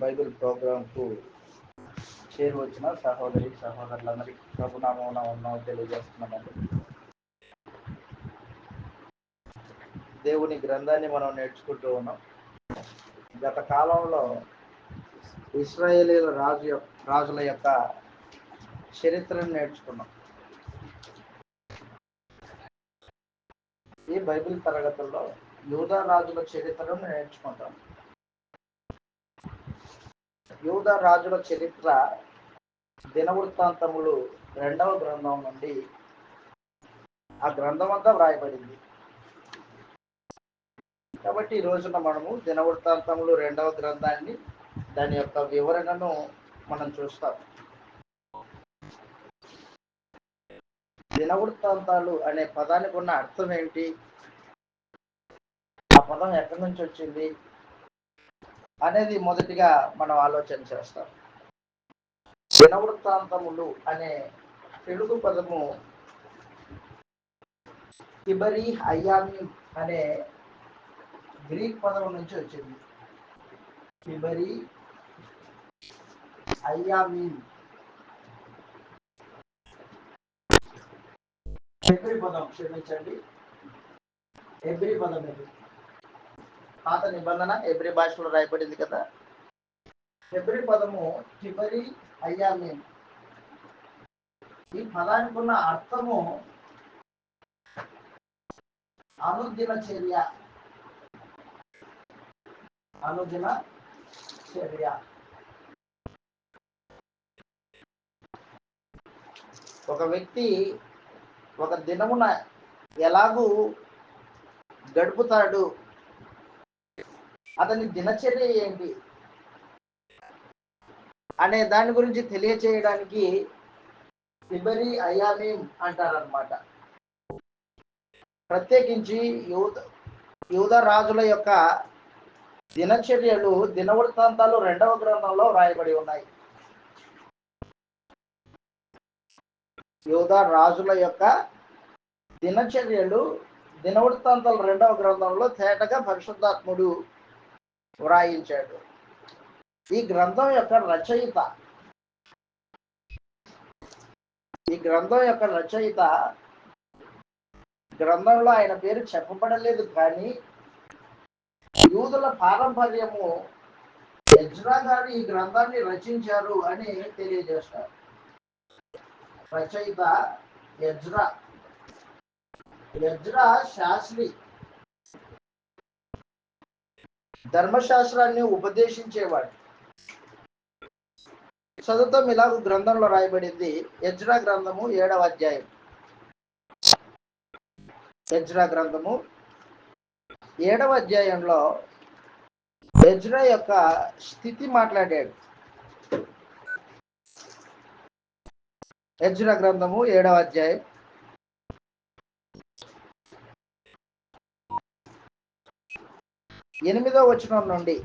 Bible ప్రోగ్రాంకు చేరువచ్చిన సహోదరి సహోదరులందరికీ ప్రభునామమున వందనాలు తెలియజేస్తున్నామండి. దేవుని గ్రంథాన్ని మనం నేర్చుకుంటూ ఉన్నాం. గత కాలంలో ఇశ్రాయేలీల రాజుల యొక్క చరిత్రను నేర్చుకున్నాం. ఈ బైబిల్ తరగతుల్లో యూదా రాజుల చరిత్రను నేర్చుకుంటాం. యూదా రాజుల చరిత్ర దినవృత్తాంతములు 2వ గ్రంథం నుండి ఆ గ్రంథం అంతా వ్రాయబడింది. కాబట్టి ఈ రోజున మనము దినవృత్తాంతములు 2వ గ్రంథాన్ని దాని యొక్క వివరణను మనం చూస్తాం. దినవృత్తాంతాలు అనే పదానికి ఉన్న అర్థం ఏంటి, ఆ పదం ఎక్కడి నుంచి వచ్చింది అనేది మొదటిగా మనం ఆలోచన చేస్తాం. దినవృత్తాంతములు అనే తెలుగు పదము హిబరి అయ్యామి అనే గ్రీక్ పదం నుంచి వచ్చింది. హిబరి అయ్యామి హెబ్రీ పదం, క్షమించండి, హెబ్రీ పదం ఇది. పాత నిబంధన హెబ్రీ భాషలో రాయబడింది కదా. హెబ్రీ పదము హిబరి అయ్యామి. ఈ పదానికి ఉన్న అర్థము అనుదిన చర్య. అనుదిన చర్య. ఒక వ్యక్తి ఒక దినమున ఎలాగూ గడుపుతాడు, అతని దినచర్య ఏంటి అనే దాని గురించి తెలియచేయడానికి హిబరి అయ్యామీం అంటారనమాట. ప్రత్యేకించి యూదా రాజుల యొక్క దినచర్యలు దినవృత్తాంతాలు 2వ గ్రంథంలో రాయబడి ఉన్నాయి. యూదా రాజుల యొక్క దినచర్యలు దినవృత్తాంతాలు 2వ గ్రంథంలో తేటగా పరిశుద్ధాత్ముడు వ్రాయించాడు. ఈ గ్రంథం యొక్క రచయిత గ్రంథంలో ఆయన పేరు చెప్పబడలేదు, కానీ యూదుల పారంపర్యము ఎజ్రా గారు ఈ గ్రంథాన్ని రచించారు అని తెలియజేస్తారు. రచయిత ఎజ్రా శాస్త్రి, ధర్మశాస్త్రాన్ని ఉపదేశించేవాడు. చదువుతాం, ఇలాగ గ్రంథంలో రాయబడింది. ఎజ్రా గ్రంథము 7వ అధ్యాయం. ఎజ్రా గ్రంథము 7వ అధ్యాయంలో ఎజ్రా యొక్క స్థితి మాట్లాడాడు. ఎజ్రా గ్రంథము 7వ అధ్యాయం 8వ వచనం నుండి.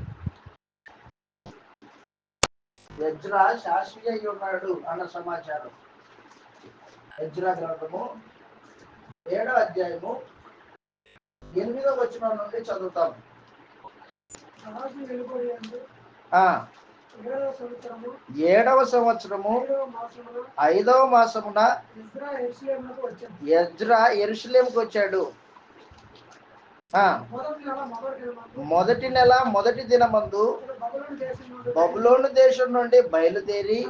ఎజ్రా శాస్త్రి అయి ఉన్నాడు అన్న సమాచారం. ఎజ్రా గ్రంథము 7వ అధ్యాయము 8వ వచనం నుండి చదువుతాం. 7వ సంవత్సరము 5వ మాసమున ఎజ్రా యెరూషలేముకు వచ్చాడు. మొదటి నెల మొదటి దినమందు బబులోను దేశం నుండి బయలుదేరి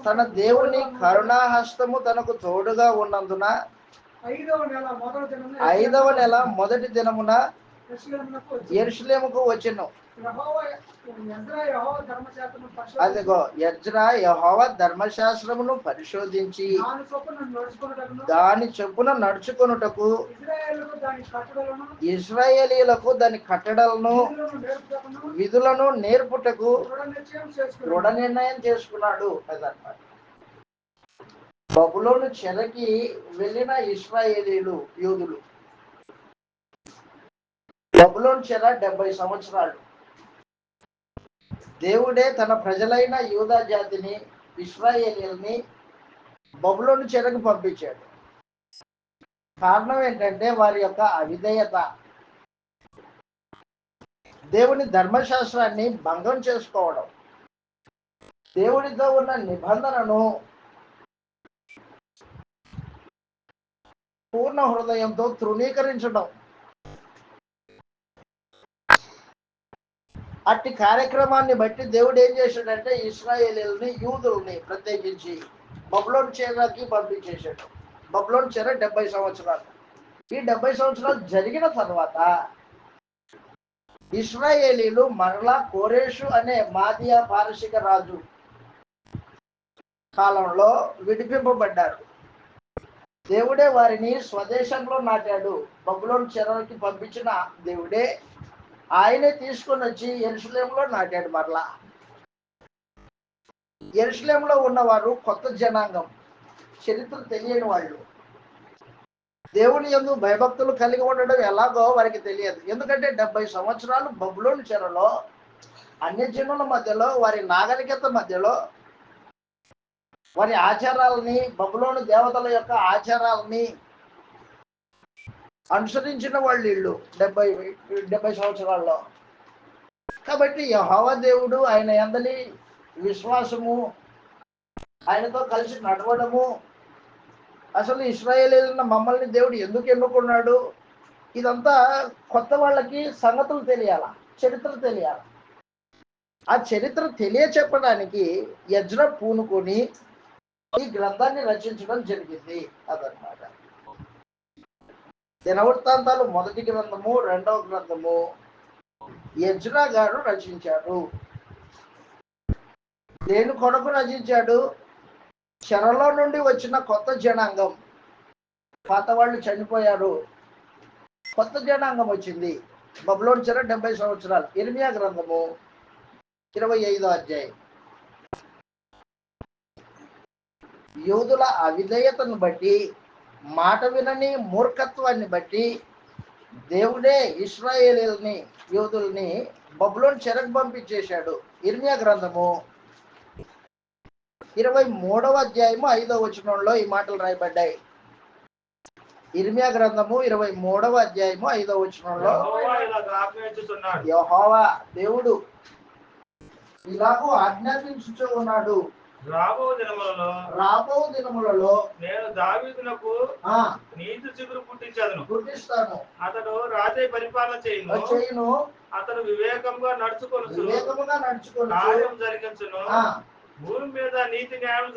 తన దేవుని కరుణాహస్తము తనకు తోడుగా ఉన్నందున 5వ నెల మొదటి దినమున యెరూషలేముకు వచ్చెను. అదిగో ఎజ్రా యెహోవా ధర్మశాస్త్రమును పరిశోధించి దాని చొప్పున నడుచుకొనుటకు ఇశ్రాయేలీయులకు దాని కట్టడలను విధులను నేర్పుటకు దృఢ నిర్ణయం చేసుకున్నాడు. అదన్నమాట. బబులోను చెరకి వెళ్ళిన ఇశ్రాయేలీయులు, యూదులు. బబులోను చెర 70 సంవత్సరాలు. దేవుడే తన ప్రజలైన యూదా జాతిని, ఇశ్రాయేలీయుల్ని బబులోను చెరకు పంపించాడు. కారణం ఏంటంటే వారి యొక్క అవిధేయత. దేవుని ధర్మశాస్త్రాన్ని భంగం చేసుకోవడం, దేవుడితో ఉన్న నిబంధనను పూర్ణ హృదయంతో తృణీకరించడం. అట్టి కార్యక్రమాన్ని బట్టి దేవుడు ఏం చేశాడంటే ఇశ్రాయేలీయుల్ని, యూదుల్ని ప్రత్యేకించి బబులోను చెరకి పంపించేశాడు. బబులోను చెర 70 సంవత్సరాలు. ఈ 70 సంవత్సరాలు జరిగిన తర్వాత ఇశ్రాయేలీలు మరలా కోరేషు అనే మాదియా పారసిక రాజు కాలంలో విడిపింపబడ్డారు. దేవుడే వారిని స్వదేశంలో నాటాడు. బబులోను చెరకి పంపించిన దేవుడే ఆయనే తీసుకొని వచ్చి యెరూషలేములో నాటాడు. మరలా యెరూషలేములో ఉన్నవారు కొత్త జనాంగం, చరిత్ర తెలియని వాళ్ళు. దేవుని యందు భయభక్తులు కలిగి ఉండడం ఎలాగో వారికి తెలియదు. ఎందుకంటే 70 సంవత్సరాలు బబులోను చెరలో అన్యజనుల మధ్యలో, వారి నాగరికత మధ్యలో, వారి ఆచారాలని, బబులోను దేవతల యొక్క ఆచారాలని అనుసరించిన వాళ్ళు వీళ్ళు 70 సంవత్సరాల్లో. కాబట్టి యెహోవా దేవుడు, ఆయన యందలి విశ్వాసము, ఆయనతో కలిసి నడవడము, అసలు ఇశ్రాయేలీయులైన మమ్మల్ని దేవుడు ఎందుకు ఎన్నుకున్నాడు, ఇదంతా కొత్త వాళ్ళకి సంగతులు తెలియాల, చరిత్ర తెలియాలి. ఆ చరిత్ర తెలియచెప్పడానికి యజ్రా పూనుకొని ఈ గ్రంథాన్ని రచించడం జరిగింది. అదనమాట. దినవృత్తాంతాలు మొదటి గ్రంథము, రెండవ గ్రంథము యజ్రా గారు రచించాడు. దేని కొరకు రచించాడు? చెరలో నుండి వచ్చిన కొత్త జనాంగం, పాత వాళ్ళు చనిపోయారు, కొత్త జనాంగం వచ్చింది. బబులోను చెర 70 సంవత్సరాలు. ఇర్మియా గ్రంథము 25వ అధ్యాయం. యూదుల అవిధేయతను బట్టి, మాట వినని మూర్ఖత్వాన్ని బట్టి దేవుడే ఇశ్రాయేలీయుల్ని, యూదుల్ని బబులోను చెరకు పంపించేశాడు. ఇర్మియా గ్రంథము 23వ అధ్యాయము 5వ వచనంలో ఈ మాటలు రాయబడ్డాయి. ఇర్మియా గ్రంథము 23వ అధ్యాయము 5వ వచనంలో యెహోవా దేవుడు ఇలాగూ ఆజ్ఞాపించుచూ ఉన్నాడు, రాబో దినములలో నేను దావీదునకు నీతి చిగురు పుట్టిస్తాను. అతడు రాజై పరిపాలన చేయును. అతడు వివేకముగా నడుచుకొనుచు న్యాయం జరిగించును. భూమి మీద నీతి న్యాయం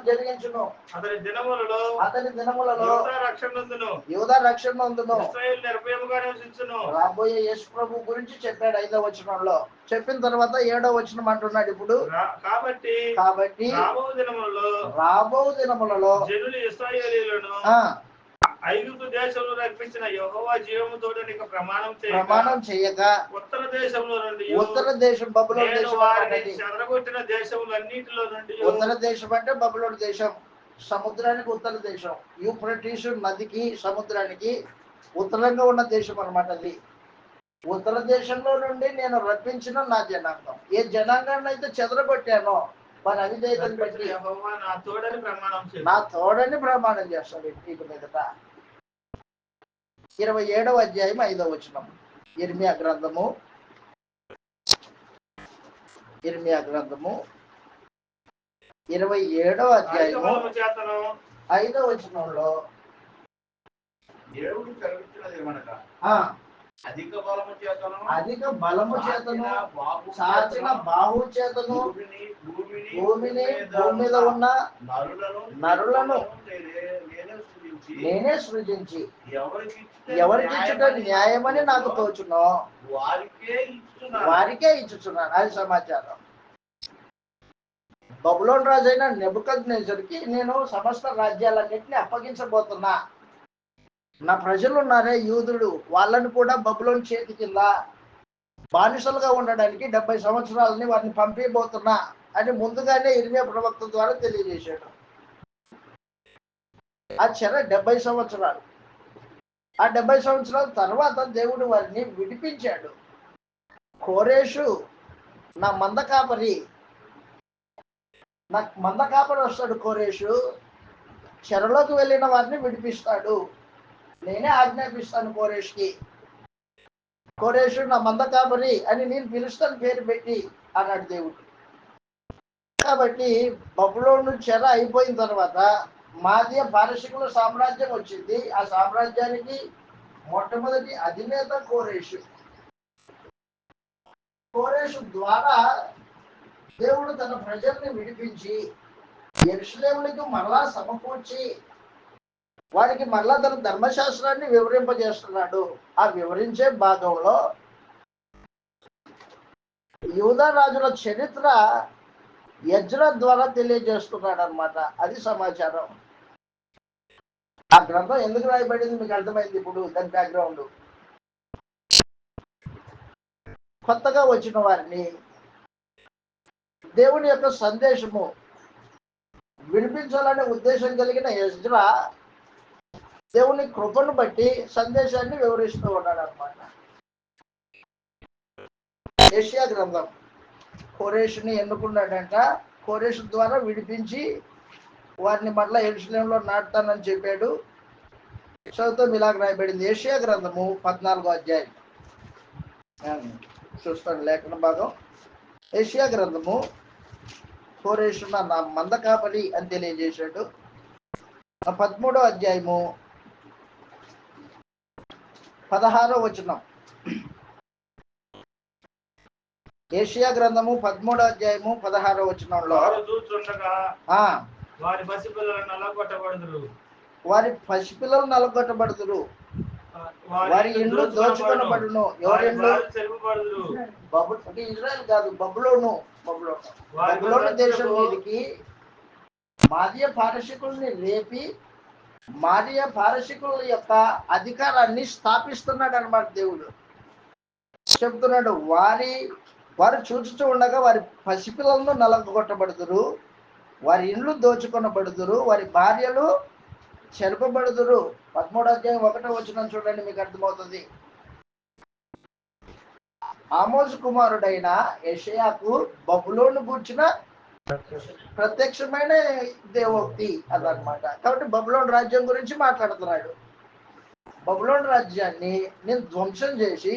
జరిగించును. అతని దినములలో యూదా రక్షణ నందును. ఇశ్రాయేలు నిర్భయముగా నివసించును. రాబోయే యేసు ప్రభు గురించి చెప్పాడు 5వ వచనంలో. చెప్పిన తర్వాత 7వ వచనం అంటున్నాడు ఇప్పుడు. కాబట్టి రాబో దినములలో జనులు ఇశ్రాయేలీయులను ఐగుప్తు దేశంలో రప్పించిన యెహోవా జీవముతోడు నీకు ప్రమాణం చేయక ఉత్తర దేశం బబులోను దేశం, చెదరగొట్టిన దేశములన్నిటిలో నుండి. ఉత్తర దేశం అంటే బబులోను దేశం, సముద్రానికి ఉత్తర దేశం, యూఫ్రటీసు నదికి సముద్రానికి ఉత్తరంగా ఉన్న దేశం అన్నమాట. అది ఉత్తర దేశంలో నుండి నేను రప్పించిన నా జనాంగం. ఏ జనాంగాన్ని అయితే చెదరగొట్టానో వారి అవిధేయతను బట్టి నా తోడని ప్రమాణం చేస్తాడు. ఇంటి మీదట 27వ అధ్యాయం 5వ వచనం. ఇర్మియా గ్రంథము 27వ అధ్యాయము 5వ వచనంలో దేవుడు సెలవిచ్చినది ఏమనగా అధిక బలము చేతను చాచిన బాహు చేతను భూమిని భూమి మీద ఉన్న నరులను నేనే సృజించి ఎవరికిచ్చుట న్యాయమని నాకు తోచునో వారికే ఇచ్చుచున్నాను. అది సమాచారం. బబులోను రాజు అయిన నెబుకద్నెజరుకి నేను సమస్త రాజ్యాలన్నింటినీ అప్పగించబోతున్నా. నా ప్రజలు ఉన్నారే యూదులు, వాళ్ళని కూడా బబులోను చేతి కింద బానిసలుగా ఉండడానికి 70 సంవత్సరాలని వారిని పంపిపోతున్నా అని ముందుగానే ఇర్మియా ప్రవక్త ద్వారా తెలియజేశాడు. ఆ చెర 70 సంవత్సరాలు. ఆ 70 సంవత్సరాల తర్వాత దేవుడు వారిని విడిపించాడు. కోరేషు నా మందకాపరి వస్తాడు. కోరేషు చెరలోకి వెళ్ళిన వారిని విడిపిస్తాడు. నేనే ఆజ్ఞాపిస్తాను కోరేష్కి. కోరేషు నా మంద కాపరి అని నేను పిలుస్తాను పేరు పెట్టి అన్నాడు దేవుడు. కాబట్టి బబులోను చెర అయిపోయిన తర్వాత మాదీయ పారసికుల సామ్రాజ్యం వచ్చింది. ఆ సామ్రాజ్యానికి మొట్టమొదటి అధినేత కోరేషు. కోరేషు ద్వారా దేవుడు తన ప్రజల్ని విడిపించి యెరూషలేములకు మరలా సమకూర్చి వారికి మరలా తన ధర్మశాస్త్రాన్ని వివరింపజేస్తున్నాడు. ఆ వివరించే భాగంలో యూదా రాజుల చరిత్ర యజ్రా ద్వారా తెలియజేస్తున్నాడు అనమాట. అది సమాచారం. ఆ గ్రంథం ఎందుకు రాయబడింది మీకు అర్థమైంది ఇప్పుడు. దాని బ్యాక్గ్రౌండ్ కొత్తగా వచ్చిన వారిని దేవుని యొక్క సందేశము వినిపించాలనే ఉద్దేశం కలిగిన యజ్రా దేవుని కృపను బట్టి సందేశాన్ని వివరిస్తూ ఉన్నాడు అనమాట. యెషయా గ్రంథం కోరేషుని ఎన్నుకున్నాడంట. కోరేషు ద్వారా విడిపించి వారిని మరలా యెరూషలేములో నాటుతానని చెప్పాడు. చదువుతాం ఇలాగ రాయబడింది. యెషయా గ్రంథము 14వ అధ్యాయం చూస్తాను లేఖన భాగం. యెషయా గ్రంథము కోరేషు నా మంద కాపరి అని తెలియజేశాడు. 13వ అధ్యాయము 16వ వచనం. యెషయా గ్రంథము 13వ అధ్యాయము 16వ వచనంలో వారి పసిపిల్లలు నలగొట్టబడుదురు, వారి ఇండ్లు దోచుకొనబడును. ఎవరి ఇండ్లు? ఇజ్రాయెల్ కాదు, బబులోను దేశం మీదకి మాదీయ పారసికుల్ని రేపి మాదీయ పారసికుల యొక్క అధికారాన్ని స్థాపిస్తున్నాడు అన్నమాట. దేవుడు చెప్తున్నాడు, వారు చూచుతూ ఉండగా వారి పసిపిల్లలను నలగొట్టబడుదురు, వారి ఇండ్లు దోచుకొనబడుదురు, వారి భార్యలు చెరపబడుదురు. 13వ అధ్యాయం 1వ వచనం చూడండి, మీకు అర్థమవుతుంది. ఆమోజు కుమారుడైన యెషయాకు బబులోను గూర్చిన ప్రత్యక్షమైన దేవోక్తి అదనమాట. కాబట్టి బబులోను రాజ్యం గురించి మాట్లాడుతున్నాడు. బబులోను రాజ్యాన్ని నేను ధ్వంసం చేసి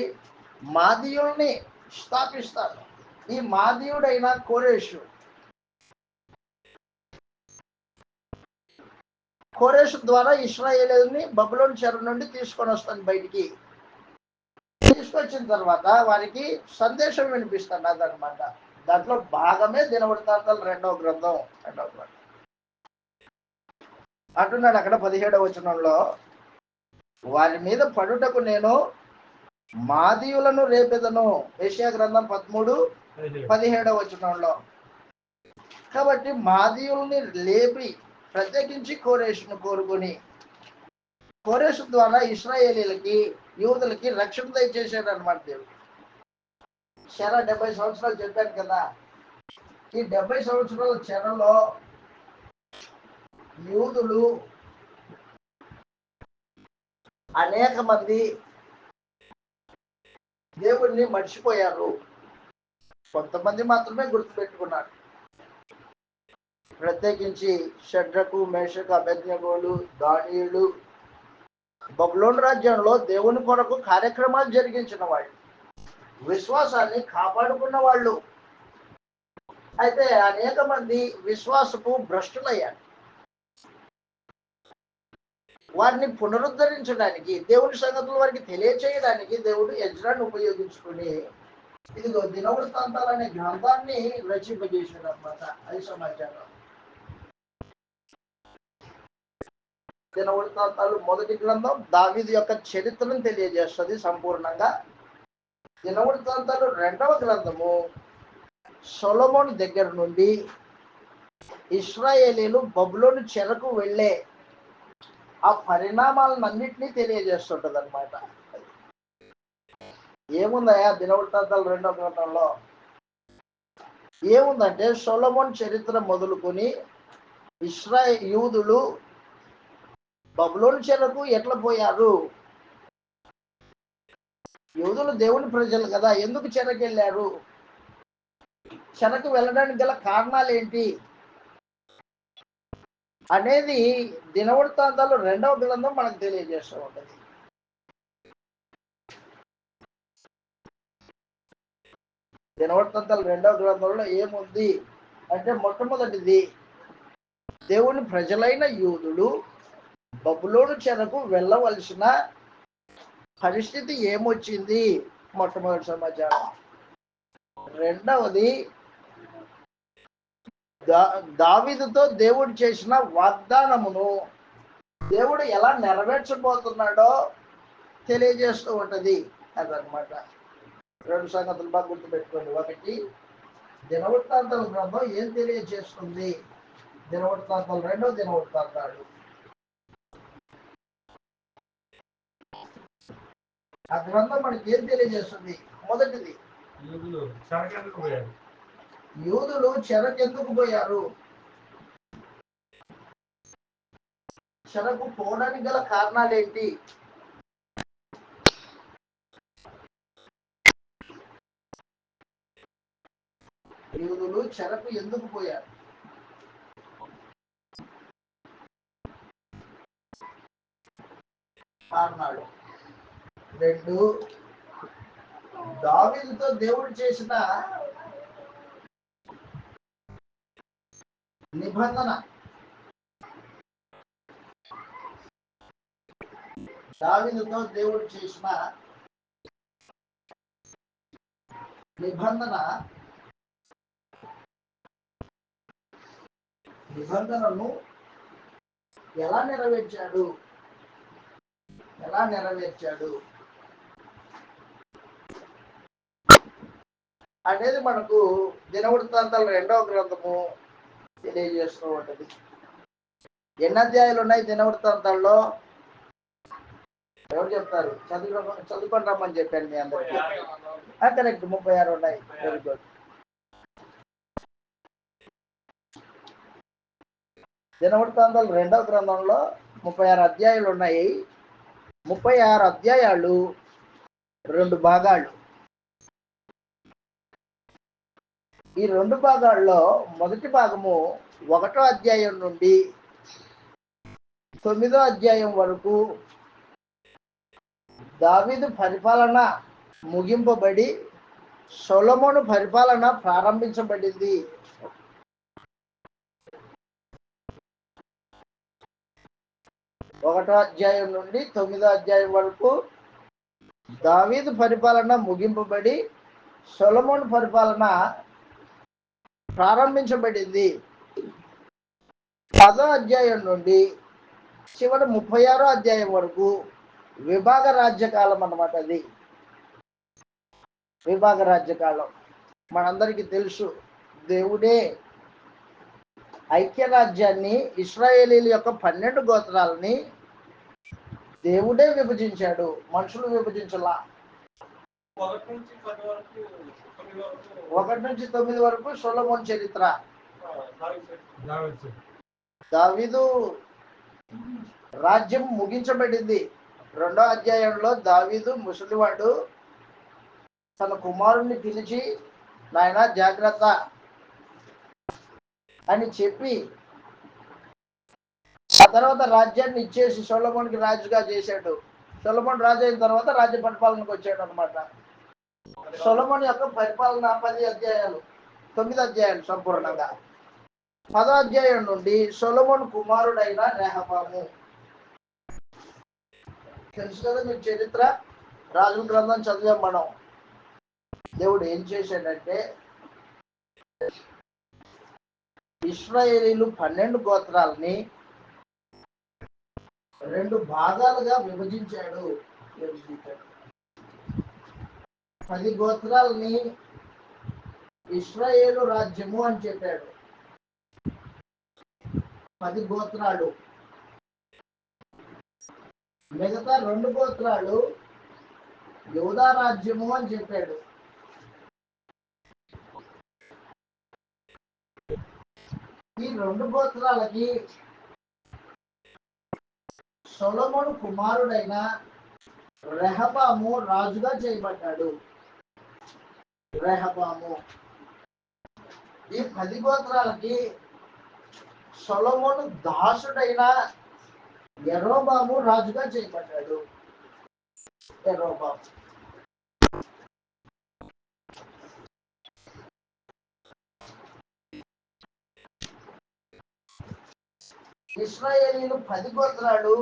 మాదీయుల్ని స్థాపిస్తాను. ఈ మాదీయుడైన కోరేషు ద్వారా ఇశ్రాయేలుని బబులోను చెర నుండి తీసుకొని వస్తాను బయటికి. తీసుకొచ్చిన తర్వాత వారికి సందేశం వినిపిస్తాను అదనమాట. దాంట్లో భాగమే దినవృత్తాంతాలు 2వ గ్రంథం. అంటున్నాడు అక్కడ 17వ వచనంలో, వారి మీద పడుటకు నేను మాదీయులను రేపెదను. యెషయా గ్రంథం 13:17వ వచనంలో. కాబట్టి మాదీయుల్ని లేపి ప్రత్యేకించి కోరేషును కోరుకొని కోరేషు ద్వారా ఇశ్రాయేలీలకి యూదులకి రక్షణ దయచేశాడు అనమాట దేవుడు. 70 సంవత్సరాలు చెప్పాను కదా. ఈ 70 సంవత్సరాల చెరలో యూదులు అనేక మంది దేవుణ్ణి మర్చిపోయారు. కొంతమంది మాత్రమే గుర్తుపెట్టుకున్నారు. ప్రత్యేకించి షడ్రకు, మేషకు, అబేద్నెగోలు, దానియేలు బబులోను రాజ్యంలో దేవుని కొరకు కార్యక్రమాలు జరిగించిన వాళ్ళు, విశ్వాసాన్ని కాపాడుకున్న వాళ్ళు. అయితే అనేక మంది విశ్వాసపు భ్రష్టులయ్యారు. వారిని పునరుద్ధరించడానికి, దేవుని సంగతులు వారికి తెలియచేయడానికి దేవుడు యెజ్రాను ఉపయోగించుకుని ఇదిగో దినవృత్తాంతాలు అనే గ్రంథాన్ని రచింపజేశాడు అనమాట. అది సమాచారం. దినవృత్తాంతాలు మొదటి గ్రంథం దావీదు యొక్క చరిత్రను తెలియజేస్తుంది సంపూర్ణంగా. దినవృత్తాంతాలు 2వ గ్రంథము సొలొమోను దగ్గర నుండి ఇశ్రాయేలీలు బబులోను చెరకు వెళ్ళే ఆ పరిణామాలన్నింటినీ తెలియజేస్తుంటది అనమాట. ఏముందయా దినవృత్తాంతాలు 2వ గ్రంథంలో? ఏముందంటే సొలొమోను చరిత్ర మొదలుకొని యూదులు బబులోను చెరకు ఎట్లా పోయారు, యూదులు దేవుని ప్రజలు కదా, ఎందుకు చెరకు వెళ్ళారు, చెరకు వెళ్ళడానికి గల కారణాలు ఏంటి, అనేది దినవృత్తాంతాలు 2వ గ్రంథం మనకు తెలియజేస్తూ ఉంటుంది. దినవృత్తాంతాలు 2వ గ్రంథంలో ఏముంది అంటే, మొట్టమొదటిది దేవుని ప్రజలైన యూదులు బబులోను చెరకు వెళ్ళవలసిన పరిస్థితి ఏమొచ్చింది, మొట్టమొదటి సమాచారం. రెండవది దావీదుతో దేవుడు చేసిన వాగ్దానమును దేవుడు ఎలా నెరవేర్చబోతున్నాడో తెలియజేస్తూ ఉంటది అదనమాట. 2 సంగతులు బాగా గుర్తుపెట్టుకోండి. ఒకటి, దినవృత్తాంతాల గ్రంథం ఏం తెలియజేస్తుంది, దినవృత్తాంతాలు 2, దినవృత్తాంతాలు. ఆ గ్రంథం మనకి ఏం తెలియజేస్తుంది? మొదటిది, యూదులు చెరకెందుకు పోయారు? చెరకు పోవడానికి గల కారణాలు ఏంటి? యూదులు చెరకు ఎందుకు పోయారు? కారణాలు. 2, దావీదుతో దేవుడు చేసిన నిబంధన. దావీదుతో దేవుడు చేసిన నిబంధనను ఎలా నెరవేర్చాడు అనేది మనకు దినవృత్తాంతాలు 2వ గ్రంథము తెలియజేస్తూ ఉంటుంది. ఎన్ని అధ్యాయాలు ఉన్నాయి దినవృత్తాంతాల్లో? ఎవరు చెప్తారు? చదువుకొని రమ్మని చెప్పాను మీ అందరికీ. కరెక్ట్, 36 ఉన్నాయి. Very good. దినవృత్తాంతాలు 2వ గ్రంథంలో 36 అధ్యాయాలు ఉన్నాయి. 36 అధ్యాయాలు 2 భాగాలు. ఈ 2 భాగాల్లో మొదటి భాగము 1వ అధ్యాయం నుండి 9వ అధ్యాయం వరకు దావీదు పరిపాలన ముగింపబడి సొలొమోను పరిపాలన ప్రారంభించబడింది. 1వ అధ్యాయం నుండి 9వ అధ్యాయం వరకు దావీదు పరిపాలన ముగింపబడి సొలొమోను పరిపాలన ప్రారంభించబడింది. 10వ అధ్యాయం నుండి చివరి 36వ అధ్యాయం వరకు విభాగ రాజ్యకాలం అన్నమాట. అది విభాగ రాజ్యకాలం. మనందరికీ తెలుసు, దేవుడే ఐక్యరాజ్యాన్ని, ఇశ్రాయేలీల యొక్క 12 గోత్రాలని దేవుడే విభజించాడు, మనుషులు విభజించలా. 1 నుంచి 9 వరకు సొలొమోను చరిత్ర. దావీదు రాజ్యం ముగించబడింది. 2వ అధ్యాయంలో దావీదు ముసలివాడు తన కుమారుణ్ణి పిలిచి, నాయనా జాగ్రత్త అని చెప్పి ఆ తర్వాత రాజ్యాన్ని ఇచ్చేసి సొలొమోనుకి రాజుగా చేశాడు. సొలొమోను రాజు అయిన తర్వాత రాజ్య పరిపాలనకు వచ్చాడు అనమాట. సొలొమోను యొక్క పరిపాలన 10 అధ్యాయాలు, 9 అధ్యాయాలు సంపూర్ణంగా. 10వ అధ్యాయం నుండి సొలొమోను కుమారుడైన రెహబాము. తెలుసు కదా మీకు చరిత్ర, రాజుల గ్రంథం చదివాం మనం. దేవుడు ఏం చేశాడంటే, ఇశ్రాయేలీలు 12 గోత్రాలని 2 భాగాలుగా విభజించాడు. 10 గోత్రాలని ఇశ్రాయేలు రాజ్యము అని చెప్పాడు. 10 గోత్రాలు. మిగతా 2 గోత్రాలు యూదా రాజ్యము అని చెప్పాడు. ఈ 2 గోత్రాలకి సొలొమోను కుమారుడైన రెహబాము రాజుగా చేయబడ్డాడు. రెహబాము. ఈ 10 గోత్రాలకి సొలొమోను దాసుడైన యెరోబాము రాజుగా చేయబడ్డాడు. యెరోబాము ఇశ్రాయేలీలు 10 గోత్రాలు,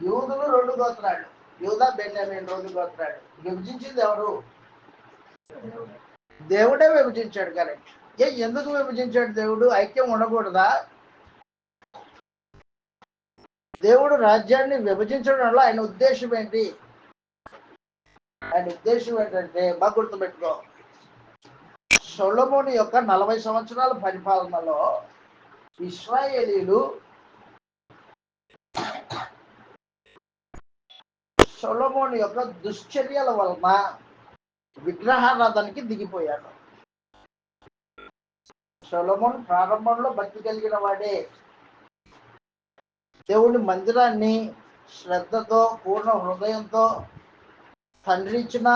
యూదులు 2 గోత్రాలు. యూదా బెన్యామీన్ 2 గోత్రాలు. విభజించింది ఎవరు? దేవుడే విభజించాడు. కరెక్ట్. ఎందుకు విభజించాడు దేవుడు? ఐక్యం ఉండకూడదా? దేవుడు రాజ్యాన్ని విభజించడంలో ఆయన ఉద్దేశం ఏంటి? ఆయన ఉద్దేశం ఏంటంటే బాగా గుర్తుపెట్టుకో, సొలొమోను యొక్క 40 సంవత్సరాల పరిపాలనలో ఇశ్రాయేలీలు సొలొమోను యొక్క దుశ్చర్యల వలన విగ్రహారాధనకి దిగిపోయాడు. సొలొమోను ప్రారంభంలో భక్తి కలిగిన వాడే. దేవుని మందిరాన్ని శ్రద్ధతో పూర్ణ హృదయంతో తండ్రి ఇచ్చిన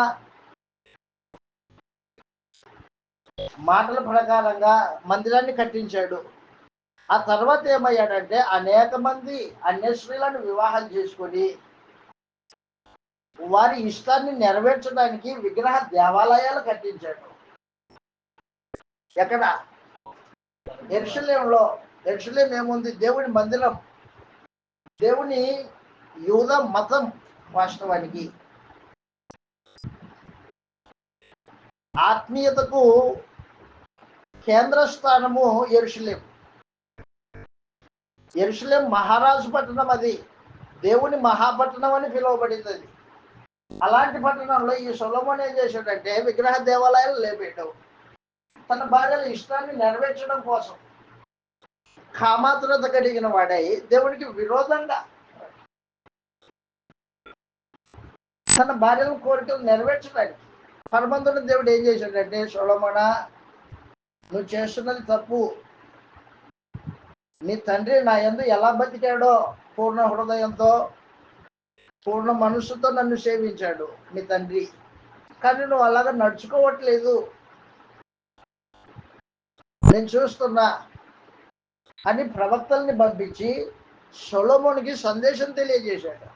మాటల ప్రకారంగా మందిరాన్ని కట్టించాడు. ఆ తర్వాత ఏమయ్యాడంటే అనేక మంది అన్యస్త్రీలను వివాహం చేసుకొని వారి ఇష్టాన్ని నెరవేర్చడానికి విగ్రహ దేవాలయాలు కట్టించాడు. ఎక్కడ? యెరూషలేములో. యెరూషలేం ఏముంది? దేవుని మందిరం. దేవుని యూదా మతం. వాస్తవానికి ఆత్మీయతకు కేంద్ర స్థానము యెరూషలేం. యెరూషలేం మహారాజు పట్టణం. అది దేవుని మహాపట్టణం అని పిలువబడింది. అది అలాంటి పట్టణంలో ఈ సొలొమోను ఏం చేశాడంటే విగ్రహ దేవాలయాలు లేపేయడం, తన భార్యల ఇష్టాన్ని నెరవేర్చడం కోసం కామాతురత కలిగిన వాడై దేవునికి విరోధంగా తన భార్యల కోరికలు నెరవేర్చడానికి పరమందున దేవుడు ఏం చేశాడంటే, సొలొమోనా, నువ్వు చేస్తున్నది తప్పు. నీ తండ్రి నా యందు ఎలా బతికాడో పూర్ణ హృదయంతో పూర్ణ మనస్సుతో నన్ను సేవించాడు నీ తండ్రి, కానీ నువ్వు అలాగా నడుచుకోవట్లేదు, నేను చూస్తున్నా అని ప్రవక్తల్ని పంపించి సొలొమోనుకి సందేశం తెలియజేశాడు.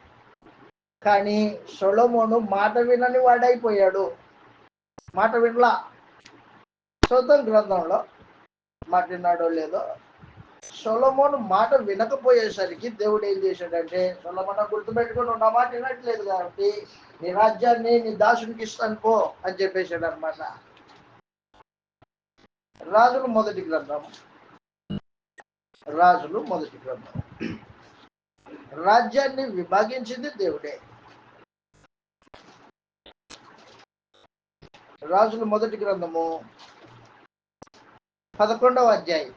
కానీ సొలొమోను మాట వినని వాడైపోయాడు. మాట వినలా. సొంతం గ్రంథంలో మాట విన్నాడో లేదో, సొలొమోను మాట వినకపోయేసరికి దేవుడు ఏం చేశాడంటే, సొలొమోను గుర్తుపెట్టుకుని నా మాట వినట్లేదు కాబట్టి నీ రాజ్యాన్ని నీ దాసునికి ఇస్తాను పో అని చెప్పేశాడు అనమాట. రాజులు మొదటి గ్రంథం. రాజులు మొదటి గ్రంథం. రాజ్యాన్ని విభాగించింది దేవుడే. రాజులు మొదటి గ్రంథము 11వ అధ్యాయం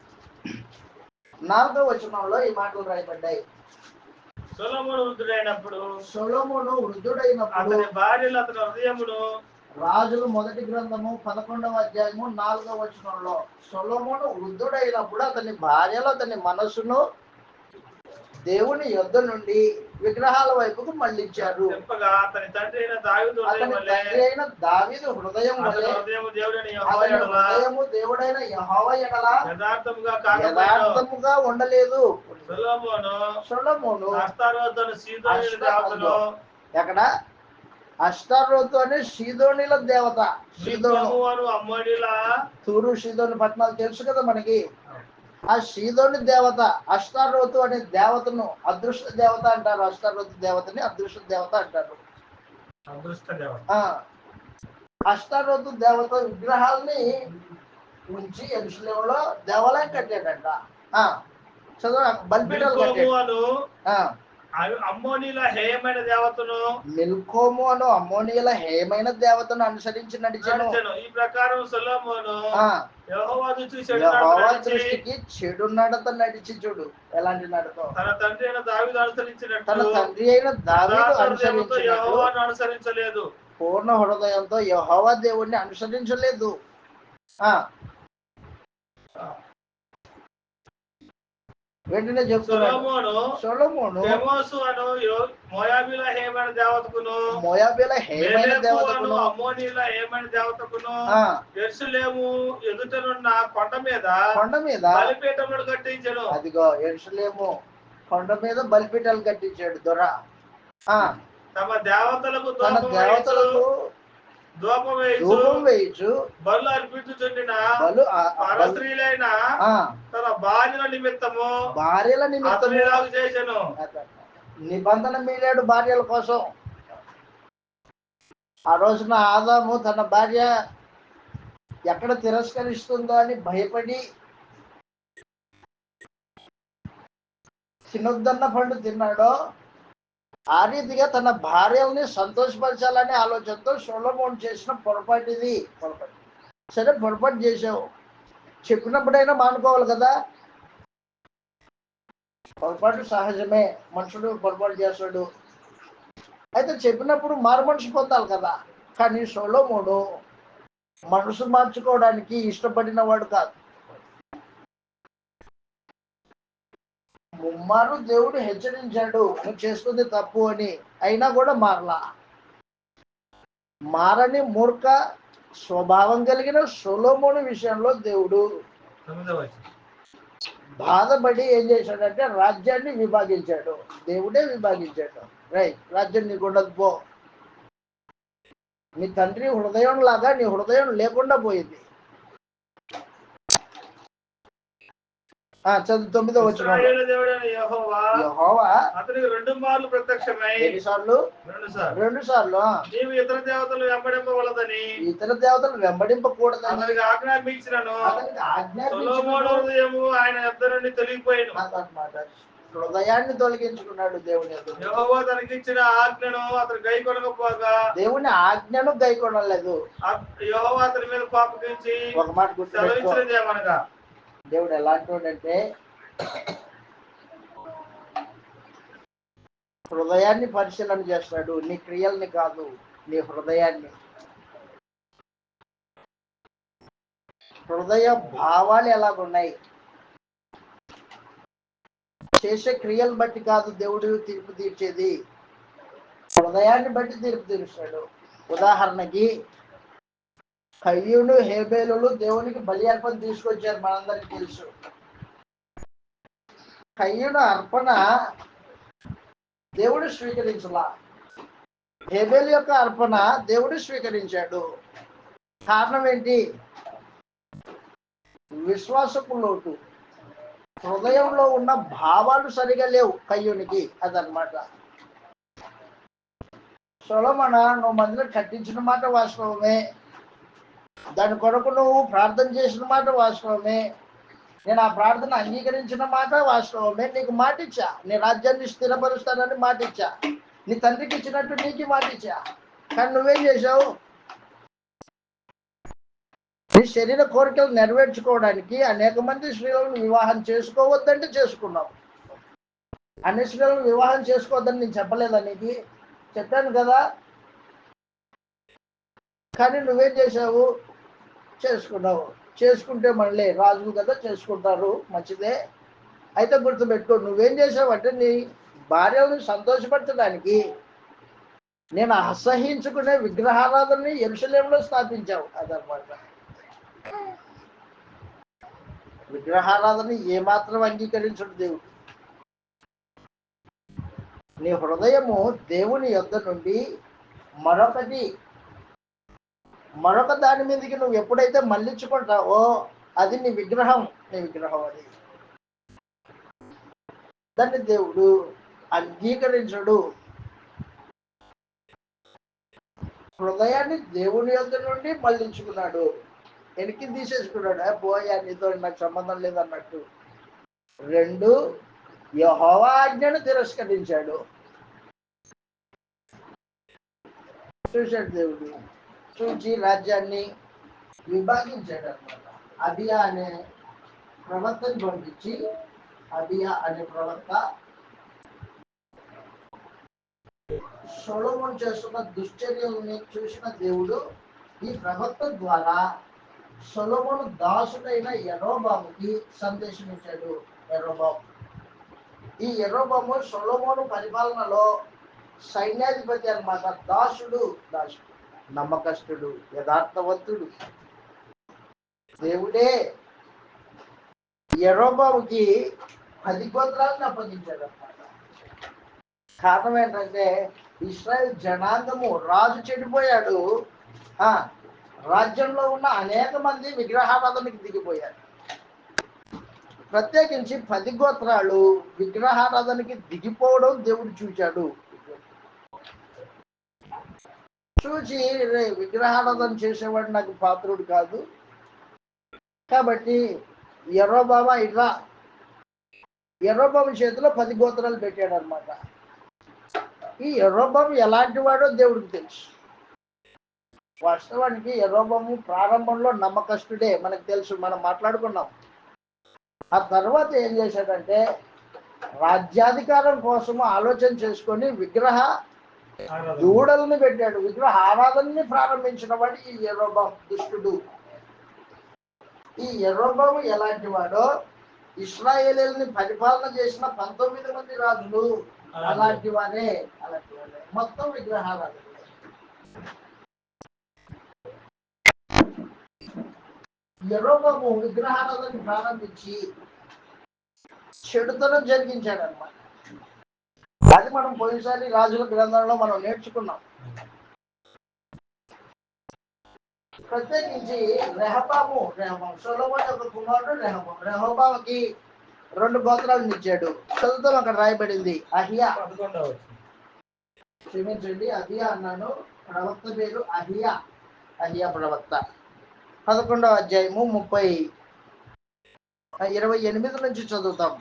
4వ వచనంలో ఈ మాటలు రాయబడ్డాయి. సొలొమోను వృద్ధుడైనప్పుడు అతని భార్యలు అతని హృదయమును. రాజులు మొదటి గ్రంథము 11వ అధ్యాయము 4వ వచనంలో సొలొమోను వృద్ధుడైనప్పుడు అతని భార్యలు అతని మనసును దేవుని యొద్ద నుండి విగ్రహాల వైపుకు మళ్ళించారు. అతని తండ్రి అయిన దావీదు హృదయం వలె హృదయము దేవుడైన యెహోవా ఎడల యథార్థముగా ఉండలేదు. సొలొమోను ఎక్కడ? అష్టారోతు అనే సీదోనిల దేవత. తూరు సీదోని పట్టణాలు తెలుసు కదా మనకి. ఆ సీదోని దేవత అష్టారోతు అనే దేవతను అదృష్ట దేవత అంటారు. అష్టారోతు దేవతని అదృష్ట దేవత అంటారు. అష్టారోతు దేవత విగ్రహాలని ఉంచి యెరూషలేములో దేవాలయం కట్టాడంట. చదువు. బలిపీఠాలు కట్టాడు. అమ్మోనీల హేయమైన దేవతను, మిల్కోము అను అమ్మోనీల హేయమైన దేవతను అనుసరించి నడిచాను. ఈ ప్రకారం సొలొమోను యెహోవా దృష్టికి చెడు నడత నడిచి చూడు. ఎలాంటి నడత? తన తండ్రి అయిన దావీదు అనుసరించినట్టు తన తండ్రి అయిన దావీదు యెహోవాను అనుసరించలేదు. పూర్ణ హృదయంతో యెహోవా దేవుణ్ణి అనుసరించలేదు. వెంటనే చెప్తున్నాడు సొలొమోను సొలొమోను కెమోసు అను మోయాబీల హేమైన దేవతకును మోయాబీల హేమైన మెలెకు అను దేవతకును అమ్మోనీల హేమైన దేవతకును ఆ, యెరూషలేము ఎదుటనున్న కొండ మీద కొండ మీద బలిపీఠములు కట్టించెను. అదిగో యెరూషలేము కొండ మీద బలిపీఠాలు కట్టించాడు దొర. ఆ, తమ దేవతలకు తన ధూపం వేయించు దేవతలకు ధూపం వేయించు ధూపం వేయించు బలు అర్పించుచుండిన బలు పరస్త్రీలైన ఆ, తన భార్యల నిమిత్తము భార్యల అతని నిమిత్తము ఇలాగ చేసెను. నిబంధన మీరాడు భార్యల కోసం. ఆ రోజున ఆదాము తన భార్య ఎక్కడ తిరస్కరిస్తుందో అని భయపడి తినొద్దన్న పండు తిన్నాడో ఆ రీతిగా తన భార్యల్ని సంతోషపరచాలనే ఆలోచనతో సొలొమోను చేసిన పొరపాటు ఇది. పొరపాటు. సరే పొరపాటు చేసావు, చెప్పినప్పుడైనా మానుకోవాలి కదా. పొరపాటు సహజమే, మనుషుడు పొరపాటు చేస్తాడు. అయితే చెప్పినప్పుడు మారు మనసు పొందాలి కదా. కానీ సొలొమోను మనసు మార్చుకోవడానికి ఇష్టపడిన వాడు కాదు. ముమ్మారు దేవుడు హెచ్చరించాడు నువ్వు చేస్తుంది తప్పు అని, అయినా కూడా మారలా. మారని మూర్ఖ స్వభావం కలిగిన సొలొమోను విషయంలో దేవుడు బాధపడి ఏం చేశాడంటే రాజ్యాన్ని విభాగించాడు. దేవుడే విభాగించాడు. రైట్, రాజ్యం నీకు ఉండదు పో. నీ తండ్రి హృదయం లాగా నీ హృదయం లేకుండా పోయింది. చదువు 9వ వచనం. ఇశ్రాయేలు దేవుడైన యెహోవా యెహోవా అతనికి 2 మార్లు ప్రత్యక్షమై ఎన్నిసార్లు? 2 సార్లు. నీవు ఇతర దేవతలు వెంబడింపవలదని ఇతర దేవతలు వెంబడింపకూడదని అతనికి ఆజ్ఞాపించినను అతనికి సొలొమోను ఆజ్ఞాపించినను. హృదయము ఆయన యొద్ద నుండి తొలగిపోయాను. అన్నమాట. హృదయాన్ని తొలగించుకున్నాడు దేవుని ఎదుట. యెహోవా తనకిచ్చిన ఆజ్ఞను అతను గైకొనకపోగా దేవుని ఆజ్ఞను గైకొనలేదు. యెహోవా అతని మీద కోపగించి ఒక మాట గుర్తుపెట్టుకో, సెలవిచ్చినది ఏమనగా దేవుడు ఎలాంటి వాడంటే హృదయాన్ని పరిశీలన చేస్తాడు, నీ క్రియల్ని కాదు, నీ హృదయాన్ని. హృదయ భావాలు ఎలాగున్నాయి, చేసే క్రియలు బట్టి కాదు దేవుడు తీర్పు తీర్చేది, హృదయాన్ని బట్టి తీర్పు తీరుస్తాడు. ఉదాహరణకి కయ్యూను హేబేలు దేవునికి బలి అర్పణ తీసుకొచ్చారు, మనందరికి తెలుసు. కయ్యూను అర్పణ దేవుడు స్వీకరించలా, హేబేలు యొక్క అర్పణ దేవుడు స్వీకరించాడు. కారణం ఏంటి? విశ్వాసపు లోటు, హృదయంలో ఉన్న భావాలు సరిగా లేవు కయ్యూనికి. అదనమాట. సొలొమోను, నువ్వు మందిరం కట్టించిన మాట వాస్తవమే, దాని కొరకు నువ్వు ప్రార్థన చేసిన మాట వాస్తవమే, నేను ఆ ప్రార్థన అంగీకరించిన మాట వాస్తవమే, నీకు మాటిచ్చా, నీ రాజ్యాన్ని స్థిరపరుస్తానని మాటిచ్చా, నీ తండ్రికి ఇచ్చినట్టు నీకు మాటిచ్చా. కానీ నువ్వేం చేశావు? నీ శరీర కోరికలు నెరవేర్చుకోవడానికి అనేక మంది స్త్రీలను వివాహం చేసుకోవద్దంటే చేసుకున్నావు. అన్ని స్త్రీలను వివాహం చేసుకోవద్దని నేను చెప్పలేదా? నీకు చెప్పాను కదా. కానీ నువ్వేం చేసావు? చేసుకున్నావు. చేసుకుంటే మళ్ళీ రాజులు కదా చేసుకుంటారు, మంచిదే. అయితే గుర్తుపెట్టుకో, నువ్వేం చేసావు అంటే నీ భార్యలను సంతోషపరచడానికి నేను అసహించుకునే విగ్రహారాధనని యెరూషలేములో స్థాపించావు. అదనమాట. విగ్రహారాధన ఏమాత్రం అంగీకరించడు దేవుడు. నీ హృదయము దేవుని యొద్ద నుండి మరొక దాని మీదకి నువ్వు ఎప్పుడైతే మళ్ళించుకుంటావో అది నీ విగ్రహం. అది దాన్ని దేవుడు అంగీకరించడు. హృదయాన్ని దేవుని యొద్ద నుండి మళ్ళించుకున్నాడు, వెనక్కి తీసేసుకున్నాడు. పోయా, నీతో నాకు సంబంధం లేదన్నట్టు. 2, యెహోవా ఆజ్ఞను తిరస్కరించాడు. చూశాడు దేవుడు, చూచి రాజ్యాన్ని విభాగించాడు అనమాట. అబియా అనే ప్రవక్తని పంపించి, అబియా అనే ప్రవక్త సొలొమోను చేస్తున్న దుశ్చర్యల్ని చూసిన దేవుడు ఈ ప్రవక్త ద్వారా సొలొమోను దాసుడైన యరొబాముకి సందేశం ఇచ్చాడు. యరొబాము ఈ యెరోబాము సొలొమోను పరిపాలనలో సైన్యాధిపతి అన్నమాట. దాసుడు నమ్మకస్తుడు, యథార్థవంతుడు. దేవుడే యెరోబాముకి 10 గోత్రాలను అప్పగించాడు అన్నమాట. కారణం ఏంటంటే ఇశ్రాయేల్ జనాంగము, రాజు చెడిపోయాడు, రాజ్యంలో ఉన్న అనేక మంది విగ్రహారాధనకి దిగిపోయారు. ప్రత్యేకించి 10 గోత్రాలు విగ్రహారాధనకి దిగిపోవడం దేవుడు చూచాడు. చూచి విగ్రహారాధన చేసేవాడు నాకు పాత్రుడు కాదు, కాబట్టి యెరోబాము చేతిలో 10 గోత్రాలు పెట్టాడు అనమాట. ఈ యెరోబాము ఎలాంటి వాడో దేవుడికి తెలుసు. వాస్తవానికి యెరోబాము ప్రారంభంలో నమ్మకస్తుడే, మనకు తెలుసు, మనం మాట్లాడుకున్నాం. ఆ తర్వాత ఏం చేశాడంటే రాజ్యాధికారం కోసము ఆలోచన చేసుకొని విగ్రహ దూడల్ని పెట్టాడు. విగ్రహ ఆరాధనని ప్రారంభించిన వాడు ఈ యెరోబాము దుష్టుడు. ఈ యెరోబాము ఎలాంటి వాడో ఇశ్రాయేలీయుల్ని పరిపాలన చేసిన 19 మంది రాజులు అలాంటి వారే. మొత్తం విగ్రహారాధన. యెరోబాము విగ్రహారాధన ప్రారంభించి చెడుతనం జరిగించాడు అన్నమాట. అది మనం పోయినసారి రాజుల గ్రంథంలో మనం నేర్చుకున్నాం. ప్రత్యేకించి రెహబాము సొలొమోను యొక్క కుమారుడు రెహబాముకి 2 గోత్రాలను ఇచ్చాడు. చదువుతాం, అక్కడ రాయబడింది. అహియా, క్షమించండి, అహియా అన్నాను, ప్రవక్త పేరు అహియా ప్రవక్త. 11వ అధ్యాయము 28 నుంచి చదువుతాం.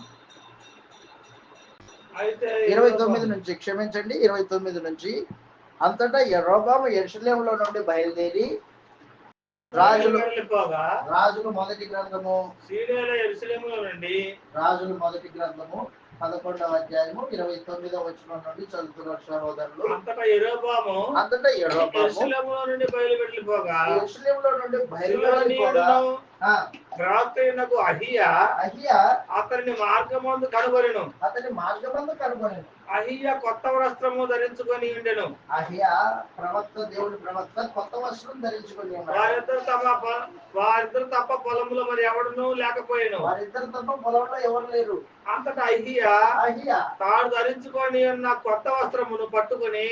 29 నుంచి, క్షమించండి, 29 నుంచి. అంతటా యెరోబాము యెరూషలేములో నుండి బయలుదేరి రాజులు మొదటి గ్రంథము రాజులు మొదటి గ్రంథము 11వ అధ్యాయము 29వ వచనం నుండి చదువుతున్నారు సహోదరులు. అంతటా యెరోబాము యెరూషలేములో నుండి బయలువెళ్ళిపోగా ప్రవక్తయగు అహియా అతని మార్గమందు కనుగొనెను. అహియా కొత్త వస్త్రము ధరించుకొని ఉండెను. అహియా ప్రవక్త, దేవుడి ప్రవక్త, కొత్త వస్త్రం ధరించుకొని ఉన్నాడు. వారిద్దరు తప్ప పొలంలో మరి ఎవడును లేకపోయాను. వారిద్దరు తప్ప పొలంలో ఎవరు లేరు. అంతటా అహియా తాడు ధరించుకొని ఉన్న కొత్త వస్త్రమును పట్టుకొని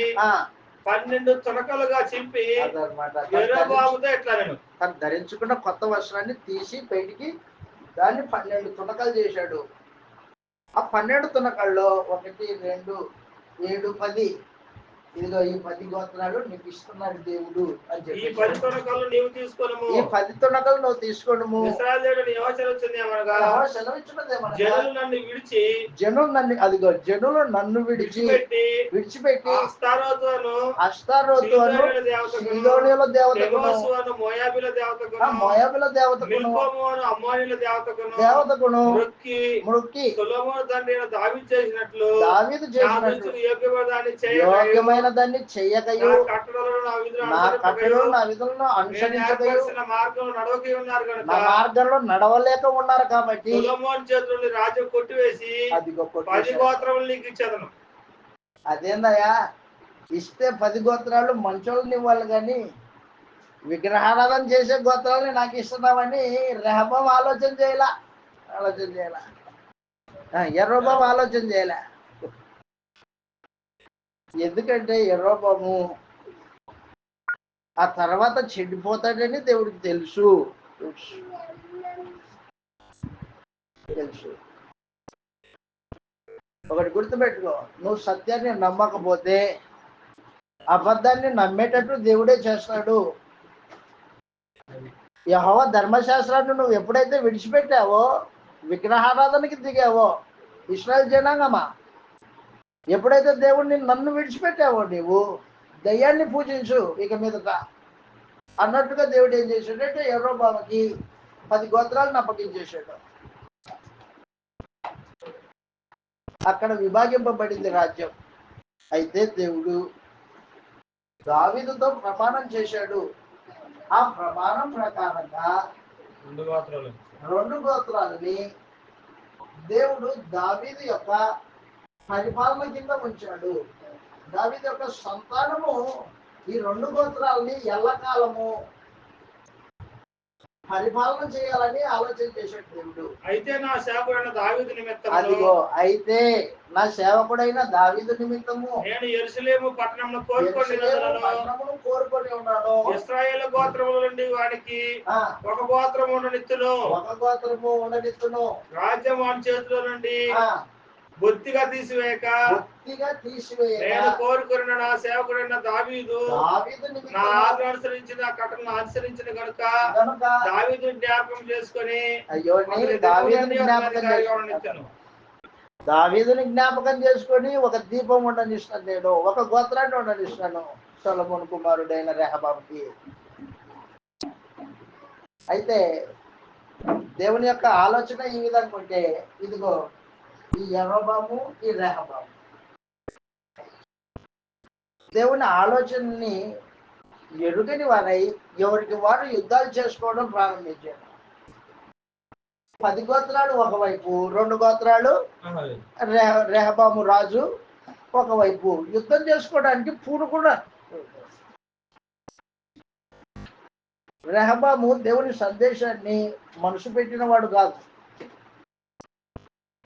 12 తునకలుగా చింపి యెరోబాముతో ఇట్లా నేను తను ధరించుకున్న కొత్త వస్త్రాన్ని తీసి బయటికి దాన్ని 12 తునకలు చేశాడు. ఆ 12 తునకల్లో 1, 2, 7, 10, ఇదిగో ఈ 10 గోత్రాలు నీకు ఇస్తున్నాడు దేవుడు అని చెప్పి. ఈ 10 తునకలు నీవు తీసుకోను. ఈ 10 తునకలు నువ్వు తీసుకోను. జనులు నన్ను విడిచి జనులు నన్ను విడిచిపెట్టి అష్తారోతు సీదోనియుల దేవతకును మోయాబుల దేవతకును మొక్కి సొలొమోను తండ్రి దావీదు చేసినట్లు యోగ్యమైన దాన్ని చెయ్యకయు, నా కట్టడలను నా విధులను అనుసరించకయు, నా మార్గంలో నడవలేక ఉన్నారు కాబట్టి సొలొమోను చేతులను రాజు కొట్టివేసి 10 గోత్రములు నీకు ఇచ్చేదను. అదేందయ్యా, ఇస్తే 10 గోత్రాలు మంచోళ్ళని ఇవ్వాలి కానీ విగ్రహారాధన చేసే గోత్రాలని నాకు ఇస్తున్నామని రెహబాము ఆలోచన చేయాల. యెరోబాము ఆలోచన చేయాల. ఎందుకంటే యెరోబాము ఆ తర్వాత చెడిపోతాడని దేవుడికి తెలుసు. ఒకటి గుర్తుపెట్టుకో, నువ్వు సత్యాన్ని నమ్మకపోతే అబద్ధాన్ని నమ్మేటట్టు దేవుడే చేస్తాడు. యెహోవా ధర్మశాస్త్రాన్ని నువ్వు ఎప్పుడైతే విడిచిపెట్టావో, విగ్రహారాధనకి దిగావో, ఇశ్రాయేల్ జనాంగమా, ఎప్పుడైతే దేవుడిని నన్ను విడిచిపెట్టావో నీవు దయ్యాన్ని పూజించు ఇక మీదట అన్నట్టుగా దేవుడు ఏం చేశాడంటే యెరోబాముకి 10 గోత్రాలను అప్పగించేశాడు. అక్కడ విభాగింపబడింది రాజ్యం. అయితే దేవుడు దావీదుతో ప్రమాణం చేశాడు. ఆ ప్రమాణం ప్రకారంగా 2 గోత్రాలని దేవుడు దావీదు యొక్క పరిపాలన కింద ఉంచాడు. దావీదు యొక్క సంతానము ఈ 2 గోత్రాలని ఎల్లకాలము పరిపాలన చేయాలని ఆలోచన చేశాడు దేవుడు. అయితే నా సేవకుడైన దావీదు నిమిత్తము, అదిగో అయితే నా సేవకుడైన దావీదు నిమిత్తము నేను యెరూషలేము పట్టణమును కోరుకొని ఉన్నాను. ఇశ్రాయేలు గోత్రముల నుండి వానికి ఒక గోత్రము ఉండనిత్తును. రాజ్యం వాని చేతిలో నుండి బొత్తిగా తీసివేయక నేను కోరుకున్న నా సేవకుడైన దావీదు నా ఆజ్ఞ అనుసరించి నా కట్టలను అనుసరించిన కనుక దావీదు జ్ఞాపకం చేసుకొని దావీదుని జ్ఞాపకం చేసుకొని ఒక దీపం ఉండనిస్తాను, నేను ఒక గోత్రాన్ని ఉండనిస్తాను సొలొమోను కుమారుడైన రెహబాముకి. అయితే దేవుని యొక్క ఆలోచన ఈ విధంగా ఉంటే, ఇదిగో ఈ యెరోబాము ఈ రెహబాము దేవుని ఆలోచనని ఎరుగని వారై ఎవరికి వారు యుద్ధాలు చేసుకోవడం ప్రారంభించారు. 10 గోత్రాలు ఒకవైపు, 2 గోత్రాలు రెహబాము రాజు ఒకవైపు యుద్ధం చేసుకోవడానికి పూనుకున్నారు. రెహబాము దేవుని సందేశాన్ని మనసు పెట్టిన వాడు కాదు.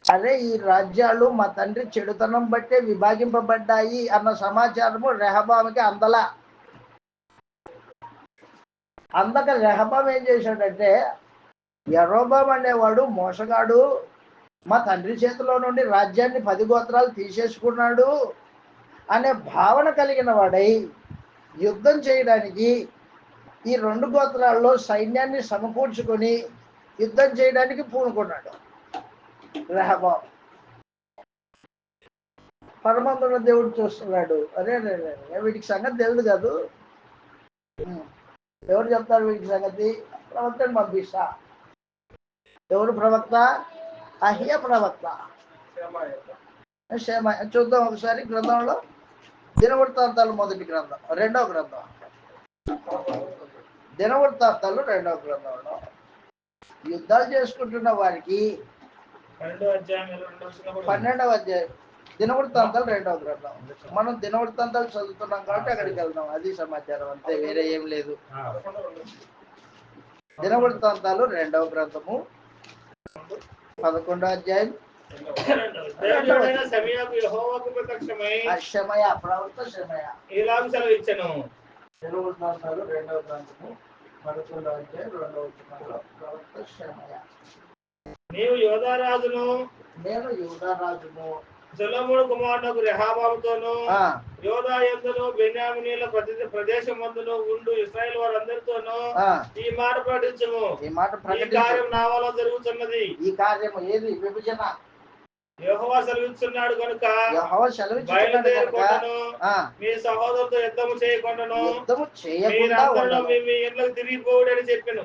అరే ఈ రాజ్యాలు మా తండ్రి చెడుతనం బట్టే విభాగింపబడ్డాయి అన్న సమాచారము రెహబాముకి అందక రెహబాం ఏం చేశాడంటే, యెరోబాం అనేవాడు మోసగాడు, మా తండ్రి చేతిలో నుండి రాజ్యాన్ని 10 గోత్రాలు తీసేసుకున్నాడు అనే భావన కలిగిన వాడై యుద్ధం చేయడానికి ఈ 2 గోత్రాల్లో సైన్యాన్ని సమకూర్చుకొని యుద్ధం చేయడానికి పూనుకున్నాడు రెహబాం. పరమంతున్న దేవుడు చూస్తున్నాడు, అరే వీటికి సంగతి తెలియదు కాదు. ఎవరు చెప్తారు వీటికి సంగతి? ప్రవక్తను పంపిస్తా. ఎవరు ప్రవక్త? అహియా ప్రవక్త. చూద్దాం ఒకసారి గ్రంథంలో, దినవృత్తాంతాలు మొదటి గ్రంథం, 2వ గ్రంథం, దినవృత్తాంతాలు 2వ గ్రంథంలో యుద్ధాలు చేసుకుంటున్న వారికి 12వ అధ్యాయం, దినవృత్తాంతాలు 2వ గ్రంథం. మనం దినవృత్తాంతాలు చదువుతున్నాం కాబట్టి అక్కడికి వెళ్దాం, అది సమాచారం అంతే, వేరే ఏం లేదు. దినవృత్తాంతాలు 2వ గ్రంథము 11వ అధ్యాయం. శమయ ప్రవక్త శమయ ఇలాగ సెలవిచ్చెను. దినవృత్తాంతాలు 2వ గ్రంథము 11వ అధ్యాయం 2వ వచనంలో ప్రవక్త శమయ, నేను యూదారాజును సొలొమోను కుమారుడు రెహబాముతోను యోధా యందును బెన్యామీనీయుల ప్రదేశమందును ఉండు ఇశ్రాయేలు వారందరితోనూ ఈ మాట ప్రకటించుము. ఈ కార్యం నా వల్ల జరుగుతున్నది. ఈ కార్యము ఏది? విభజన. యెహోవా సెలవిస్తున్నాడు కనుక బయలుదేరకుండాను మీ సహోదరులతో యుద్ధము చేయకుండాను మీరందరూ మీ ఇళ్ళకు తిరిగిపోవుడని చెప్పాను.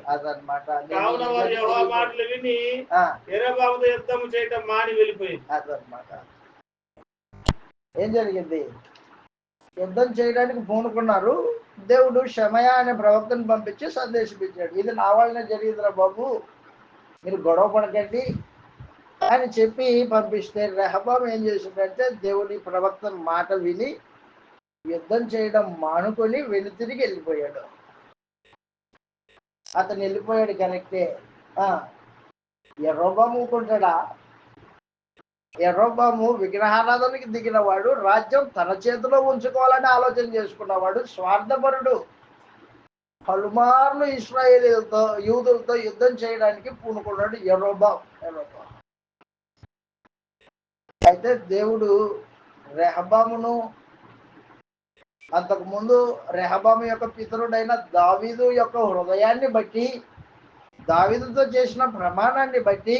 కావున వారు యెహోవా మాటలు విని యెరోబాముతో యుద్ధము చేయటం మాని వెళ్ళిపోయింది. అదనమాట. ఏం జరిగింది? యుద్ధం చేయడానికి పూనుకున్నారు. దేవుడు షమయ అనే ప్రవక్తను పంపించి సందేశం ఇచ్చాడు, ఇది నా వల్లనే జరిగిందిరా బాబు, మీరు గొడవ పడకండి అని చెప్పి పంపిస్తే రెహబాం ఏం చేసిందంటే దేవుని ప్రవక్త మాట విని యుద్ధం చేయడం మానుకొని తిరిగి వెళ్ళిపోయాడు. అతను వెళ్ళిపోయాడు కరెక్టే. యెరోబాము ఊరుకుంటాడా? యెరోబాము విగ్రహారాధనకి దిగిన వాడు, రాజ్యం తన చేతిలో ఉంచుకోవాలని ఆలోచన చేసుకున్నవాడు, స్వార్థపరుడు. పలుమార్లు ఇశ్రాయేలీయులతో యూదులతో యుద్ధం చేయడానికి పూనుకున్నాడు యెరోబాం. అయితే దేవుడు రెహబామును, అంతకుముందు రెహబాము యొక్క పితరుడైన దావీదు యొక్క హృదయాన్ని బట్టి, దావీదుతో చేసిన ప్రమాణాన్ని బట్టి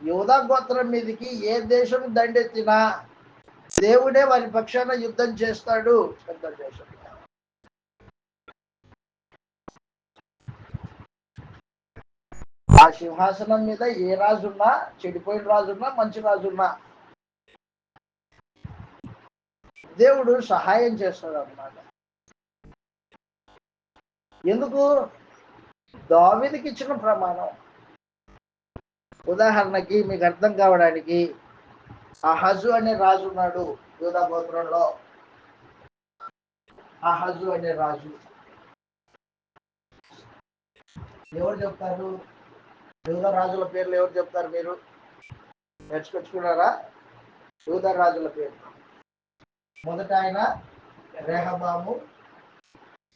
యూదా గోత్రం మీదకి ఏ దేశం దండెత్తినా దేవుడే వారి పక్షాన యుద్ధం చేస్తాడు. పెద్ద దేశం ఆ సింహాసనం మీద ఏ రాజున్నా, చెడిపోయిన రాజున్నా, మంచి రాజున్నా దేవుడు సహాయం చేస్తాడు అన్నమాట. ఎందుకు? దావీదుకి ఇచ్చిన ప్రమాణం. ఉదాహరణకి మీకు అర్థం కావడానికి అహజు అనే రాజు ఉన్నాడు యూదా గోత్రంలో. అహజు అనే రాజు ఎవరు చెప్తారు? యూదా రాజుల పేర్లు ఎవరు చెప్తారు? మీరు నేర్చుకొచ్చుకున్నారా? యూదా రాజుల పేరు. మొదట ఆయన రెహబాము,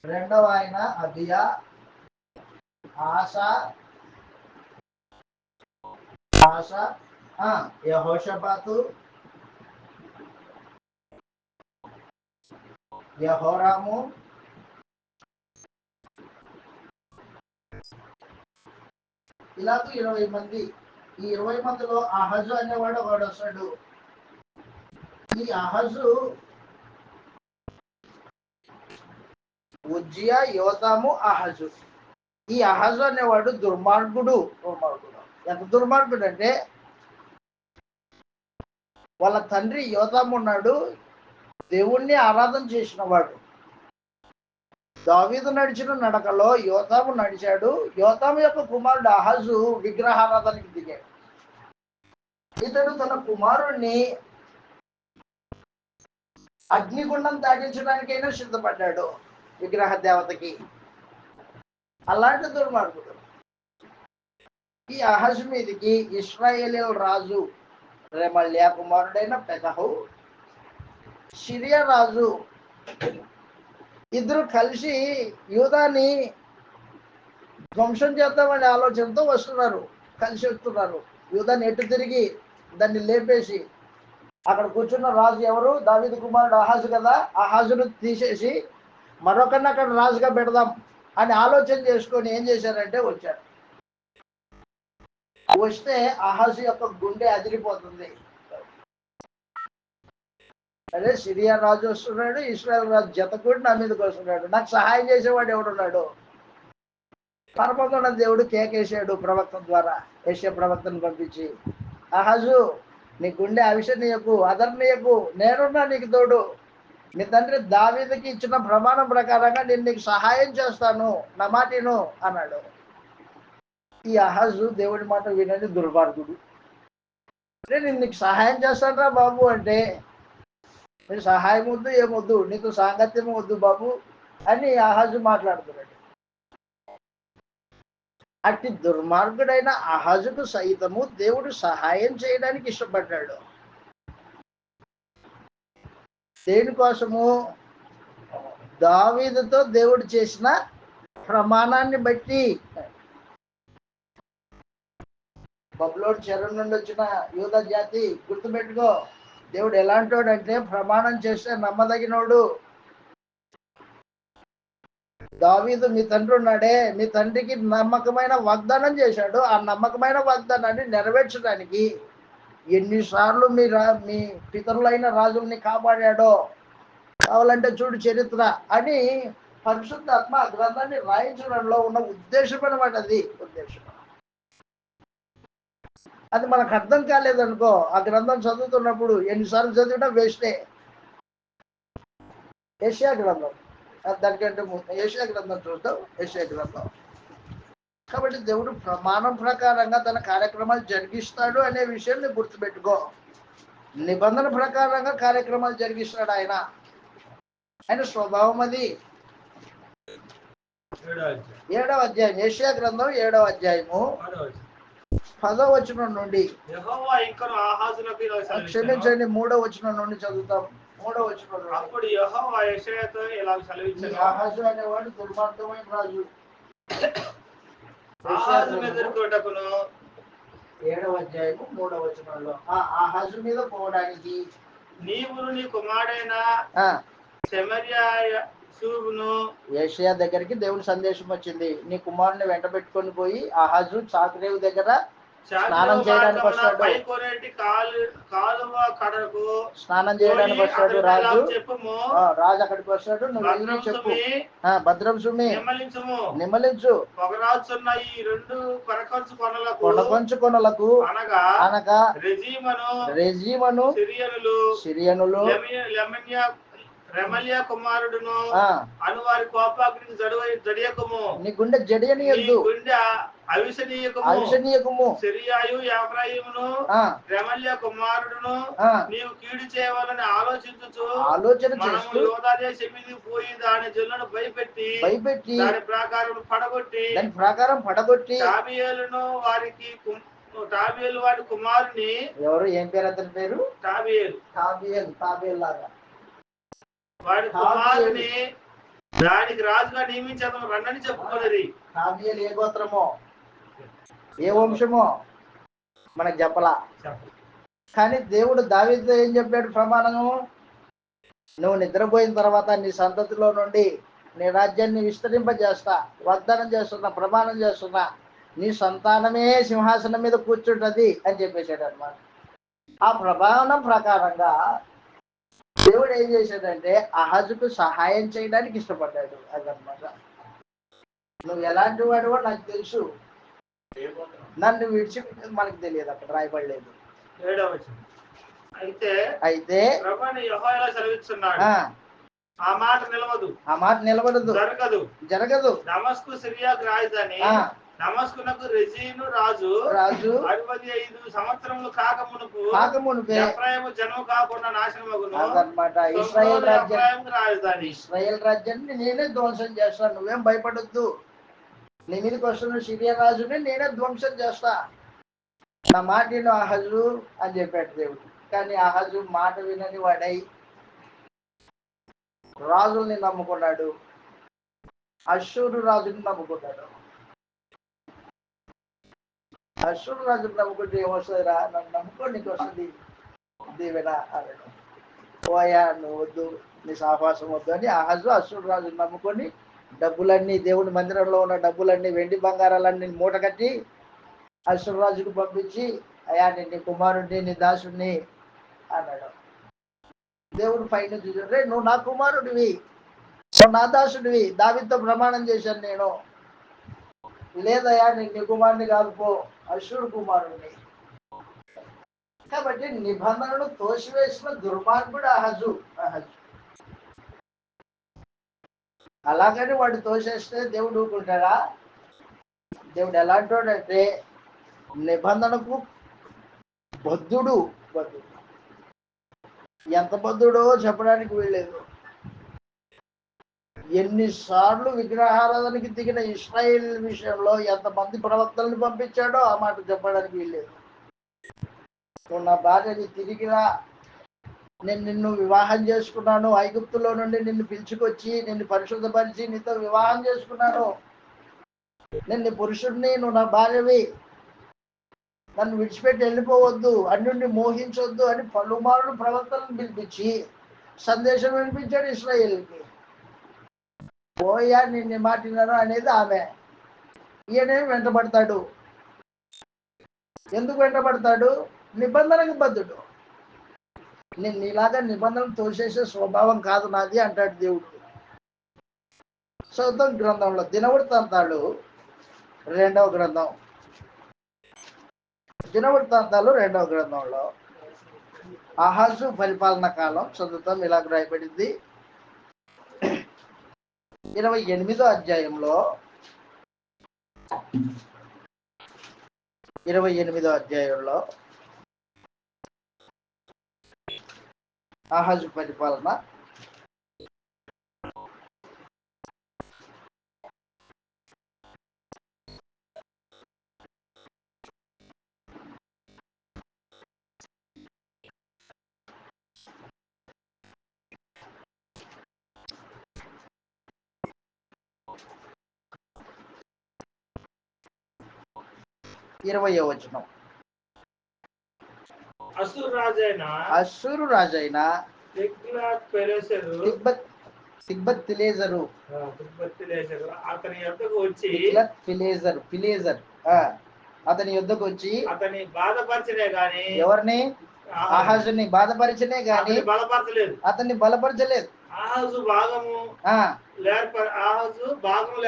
రెండవ ఆయన అబియా, ఆసా, యెహోషాపాతు, యెహోరాము, ఇలాగ 20 మంది. ఈ 20 మందిలో అహజు అనేవాడు ఒకడు వస్తాడు. ఈ అహజు ఉజ్జియా, యోతాము, అహజు. ఈ అహజు అనేవాడు దుర్మార్గుడు. ఎంత దుర్మార్గుడు అంటే, వాళ్ళ తండ్రి యోతాము ఉన్నాడు, దేవుణ్ణి ఆరాధన చేసిన వాడు. దావీదు నడిచిన నడకలో యోతాము నడిచాడు. యోతాము యొక్క కుమారుడు అహజు విగ్రహారాధనకి దిగాడు. ఇతడు తన కుమారుణ్ణి అగ్నిగుండం దాటించడానికైనా సిద్ధపడ్డాడు విగ్రహ దేవతకి. అలాంటి దుర్మార్గుడు. ఈ అహజు మీదికి ఇశ్రాయేలీయుల రాజు రెమల్యా కుమారుడైన పెకహు, సిరియా రాజు ఇద్దరు కలిసి యూదాని ధ్వంసం చేద్దామనే ఆలోచనతో వస్తున్నారు, కలిసి వస్తున్నారు. యూదాని ఎటు తిరిగి దాన్ని లేపేసి, అక్కడ కూర్చున్న రాజు ఎవరు? దావీదు కుమారుడు అహాజు కదా, అహాజును తీసేసి మరొకరిని అక్కడ రాజుగా పెడదాం అని ఆలోచన చేసుకొని ఏం చేశారంటే వచ్చారు. వస్తే అహాజు యొక్క గుండె అదిరిపోతుంది. అదే సిరియా రాజు వస్తున్నాడు, ఇశ్రాయేల్ రాజు జతకూడి నా మీదకి వస్తున్నాడు, నాకు సహాయం చేసేవాడు ఎవడున్నాడు? పరమగొండ దేవుడు కేకేశాడు ప్రవక్త ద్వారా, యెషయా ప్రవక్తను పంపించి, అహాజు నీ గుండె అవిషనీయకు, అదర్నీయకు, నేనున్నా నీకు తోడు. నీ తండ్రి దావీదుకి ఇచ్చిన ప్రమాణం ప్రకారంగా నేను నీకు సహాయం చేస్తాను, నా మాటిను అన్నాడు. ఈ అహాజు దేవుడి మాట వినని దుర్మార్గుడు. నేను నీకు సహాయం చేస్తాను రా బాబు అంటే, నీకు సహాయం వద్దు, ఏమొద్దు, నీకు సాంగత్యం వద్దు బాబు అని అహాజు మాట్లాడుతున్నాడు. అట్టి దుర్మార్గుడైన అహాజుకు సైతము దేవుడు సహాయం చేయడానికి ఇష్టపడ్డాడు. దేనికోసము? దావీదుతో దేవుడు చేసిన ప్రమాణాన్ని బట్టి. బబులోను చెర నుండి వచ్చిన యూదా జాతి గుర్తుపెట్టుకో, దేవుడు ఎలాంటోడు అంటే ప్రమాణం చేస్తే నమ్మదగినోడు. దావీదు మీ తండ్రి ఉన్నాడే, మీ తండ్రికి నమ్మకమైన వాగ్దానం చేశాడు. ఆ నమ్మకమైన వాగ్దానాన్ని నెరవేర్చడానికి ఎన్నిసార్లు మీ పితరులైన రాజుల్ని కాపాడాడో కావాలంటే చూడు చరిత్ర అని పరిశుద్ధాత్మ ఆ గ్రంథాన్ని రాయించడంలో ఉన్న ఉద్దేశం అన్నమాట. అది ఉద్దేశం. అది మనకు అర్థం కాలేదనుకో, ఆ గ్రంథం చదువుతున్నప్పుడు ఎన్నిసార్లు చదివినా వేస్టే. యెషయా గ్రంథం, దానికంటే యెషయా గ్రంథం చూద్దాం. యెషయా గ్రంథం. కాబట్టి దేవుడు ప్రమాణం ప్రకారంగా తన కార్యక్రమాలు జరిగిస్తాడు అనే విషయాన్ని గుర్తుపెట్టుకో. నిబంధన ప్రకారంగా కార్యక్రమాలు జరిగిస్తాడు ఆయన. ఆయన స్వభావం అది. 7వ అధ్యాయం, యెషయా గ్రంథం 7వ అధ్యాయము 10వ వచనం నుండి, క్షమించండి 3వ వచనం నుండి చదువుతాం. 3వ వచనం నుండి. అప్పుడు యెహోవా యెషయాతో ఇలా సెలవిచ్చెను, అహాజు అనేవాడు దుర్మార్గమైన రాజు. ఆహాజును ఎదుర్కొనుటకును 7వ అధ్యాయము 3వ వచనంలో ఆహాజు మీద పోవడానికి నీవును నీ కుమారుడైన షెమర్యా యెషయా దగ్గరికి దేవుని సందేశం వచ్చింది, నీ కుమారుని వెంట పెట్టుకొని పోయి ఆహాజు చాకరేవు దగ్గర స్నానం చేయడానికి వస్తాడు. స్నానం చేయడానికి వస్తాడు రాజు. రాజు అక్కడికి వస్తాడు, నువ్వు వెళ్ళి చెప్పు, భద్రం సుమి నిమ్మలించు కొనకొంచు కొనలకు అనగా రెజీమను, సిరియనులు, రెమల్యా కుమారుడును అను వారి కోపాగ్నికి జడియకము, నీ గుండె జడియనియద్దు, గుండె అవిశనీయకము. సిరియాయు ఎఫ్రాయిమును రెమల్యా కుమారుడును నీవు కీడు చేయవాలని ఆలోచన మనము యోధా దేశం మీదకి పోయి దాని జనులను భయపెట్టి దాని ప్రకారం పడగొట్టి టాబియేలు వారి కుమారుని, ఎవరు ఏం పేరు అతని పేరు? తాబియేలు లాగా వాడి కుమారుని దానికి రాజుగా నియమించేద్దాం రండని చెప్పుకోలేదు. తాబియేలు ఏ గోత్రమో ఏ వంశమో మనకు చెప్పలా. కానీ దేవుడు దావీదుతో ఏం చెప్పాడు ప్రమాణము? నువ్వు నిద్రపోయిన తర్వాత నీ సంతతిలో నుండి నీ రాజ్యాన్ని విస్తరింపజేస్తా, వాగ్దానం చేస్తున్నా, ప్రమాణం చేస్తున్నా, నీ సంతానమే సింహాసనం మీద కూర్చుంటది అని చెప్పేశాడు అనమాట. ఆ ప్రమాణం ప్రకారంగా దేవుడు ఏం చేశాడంటే అహజుకు సహాయం చేయడానికి ఇష్టపడ్డాడు. అదనమాట. నువ్వు ఎలాంటి వాడివో నాకు తెలుసు, నన్ను విడిచిపెట్టేది మనకు తెలియదు, అక్కడ రాయబడలేదు. అయితే సెలవిస్తున్నాడు, ఆ మాట నిలబడదు, జరగదు. దమస్కు సిరియాకు రాజధాని, దమస్కునకు రెజీను రాజు 65 సంవత్సరములు కాకమునుపు ఎఫ్రాయిము జన్మ కాకుండా నాశనమగును. అదనమాట. ఇశ్రాయేల్ రాజ్యాన్ని నేనే ధ్వంసం చేస్తాను, నువ్వేం భయపడొద్దు. నీ మీదకి వస్తున్న సిరియా రాజుని నేనే ధ్వంసం చేస్తా, నా మాట విను అహజు అని చెప్పాడు దేవుడు. కానీ అహజు మాట వినని వాడై రాజుల్ని నమ్ముకున్నాడు, అశ్షూరు రాజుని నమ్ముకున్నాడు. అశ్షూరు రాజుని నమ్ముకుంటే ఏమొస్తుందిరా? నన్ను నమ్ముకో, నీకు వస్తుంది దీవెన అన్నాడు. పోయా, నువ్వు వద్దు, నీ సాహసం వద్దు అని అహజు అశ్షూరు రాజుని నమ్ముకొని డబ్బులన్నీ, దేవుని మందిరంలో ఉన్న డబ్బులన్నీ, వెండి బంగారాలన్నీ మూట కట్టి అశ్షూరు రాజుకు పంపించి, అయ్యా నీ కుమారుడిని, నీ దాసుడిని అన్నాడు. దేవుడు పైన చూసాడు, రే నువ్వు నా కుమారుడివి, నువ్వు నా దాసుడివి, దావీదుతో ప్రమాణం చేశాను నేను. లేదయ్యా నీ కుమారుని కాదు, పో, అశ్షూరు కుమారుడిని. కాబట్టి నిబంధనను తోసివేసిన దుర్మార్గుడు అహజు. అలాగని వాడు తోసేస్తే దేవుడు ఊరుకుంటాడా? దేవుడు ఎలాంటి వాడంటే నిబంధనకు బద్ధుడు. ఎంత బద్ధుడో చెప్పడానికి వీల్లేదు. ఎన్నిసార్లు విగ్రహారాధనకి దిగిన ఇశ్రాయేల్ విషయంలో ఎంతమంది ప్రవక్తలను పంపించాడో ఆ మాట చెప్పడానికి వీల్లేదు. నువ్వు నా భార్యని తిరిగిరా, నేను నిన్ను వివాహం చేసుకున్నాను, ఐగుప్తులో నుండి నిన్ను పిలుచుకొచ్చి నిన్ను పరిశుద్ధపరిచి నీతో వివాహం చేసుకున్నాను, నేను నీ పురుషుడిని, నువ్వు నా భార్యవి, నన్ను విడిచిపెట్టి వెళ్ళిపోవద్దు, అన్యుడిని మోహించొద్దు అని పలుమార్లు ప్రవక్తలను పిలిపించి సందేశం వినిపించాడు ఇశ్రాయేలుకి. పోయా నిన్ను మాటినాను అనేది ఆమె. ఈయనేమి వెంటబడతాడు. ఎందుకు వెంటబడతాడు? నిబంధనకు బద్ధుడు. నేను ఇలాగా నిబంధనలు తోసేసే స్వభావం కాదు నాది అంటాడు దేవుడు. సొంతం గ్రంథంలో దినవృత్తాంతాలు 2వ గ్రంథం, దినవృత్తాంతాలు 2వ గ్రంథంలో అహాజు పరిపాలన కాలం చదువుతాం. ఇలాగ రాయబడింది 28వ అధ్యాయంలో 28వ అధ్యాయంలో అహాజు పరిపాలన 20వ వచనం. అశ్షూరు రాజైన తిగ్లత్-పిలేసరు అతని యొద్దకు వచ్చి అతని యొద్దకు వచ్చి అతని బాధపరిచనే గాని, ఎవరిని? అహాజుని బాధపరిచనే గాని బలపరచలేదు, అతన్ని బలపరచలేదు. ఆహాజు భాగములు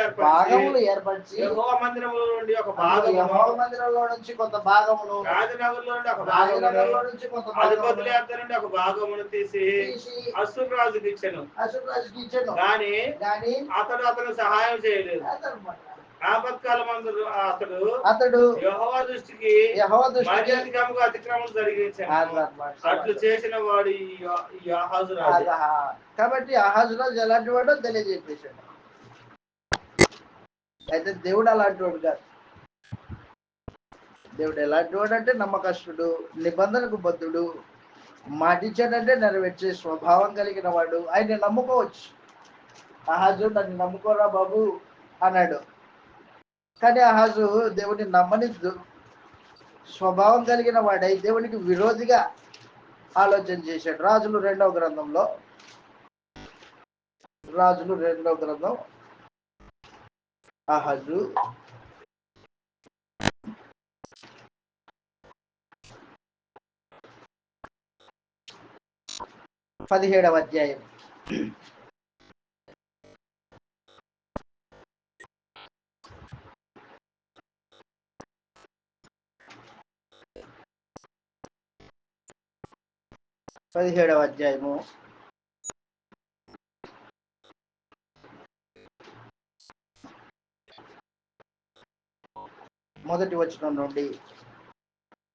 ఏర్పరిచి యెహోవా మందిరములో నుండి ఒక భాగమును, యెహోవా మందిరంలో నుంచి కొంత భాగమును, రాజనగరులో నుండి ఒక రాజనగరులో భాగమును, నుంచి కొంత అధిపతుల భాగమును యొద్ద నుండి ఒక భాగమును తీసి అశ్షూరు రాజుకి ఇచ్చెను. గాని అతడు అతను సహాయం చేయలేదు. ఆపత్కాలమందు అతడు యెహోవా దృష్టికి మరి అధికముగా అతిక్రమం జరిగించాడు. అట్లు చేసిన వాడు ఈ ఆహాజు రాజు. కాబట్టి ఆహాజు రాజు ఎలాంటి వాడో తెలియజేసేసాడు. అయితే దేవుడు అలాంటి వాడు కాదు. దేవుడు ఎలాంటి వాడు అంటే నమ్మకస్తుడు, నిబంధనకు బద్ధుడు, మాటిచ్చాడంటే నెరవేర్చే స్వభావం కలిగిన వాడు. ఆయన నమ్ముకోవచ్చు. ఆహాజు నన్ను నమ్ముకోరా బాబు అన్నాడు. కానీ ఆహాజు దేవుని నమ్మని స్వభావం కలిగిన వాడై దేవునికి విరోధిగా ఆలోచన చేశాడు. రాజులు 2వ గ్రంథం 'ఆహాజు 17వ అధ్యాయం. మొదటి వచనం నుండి.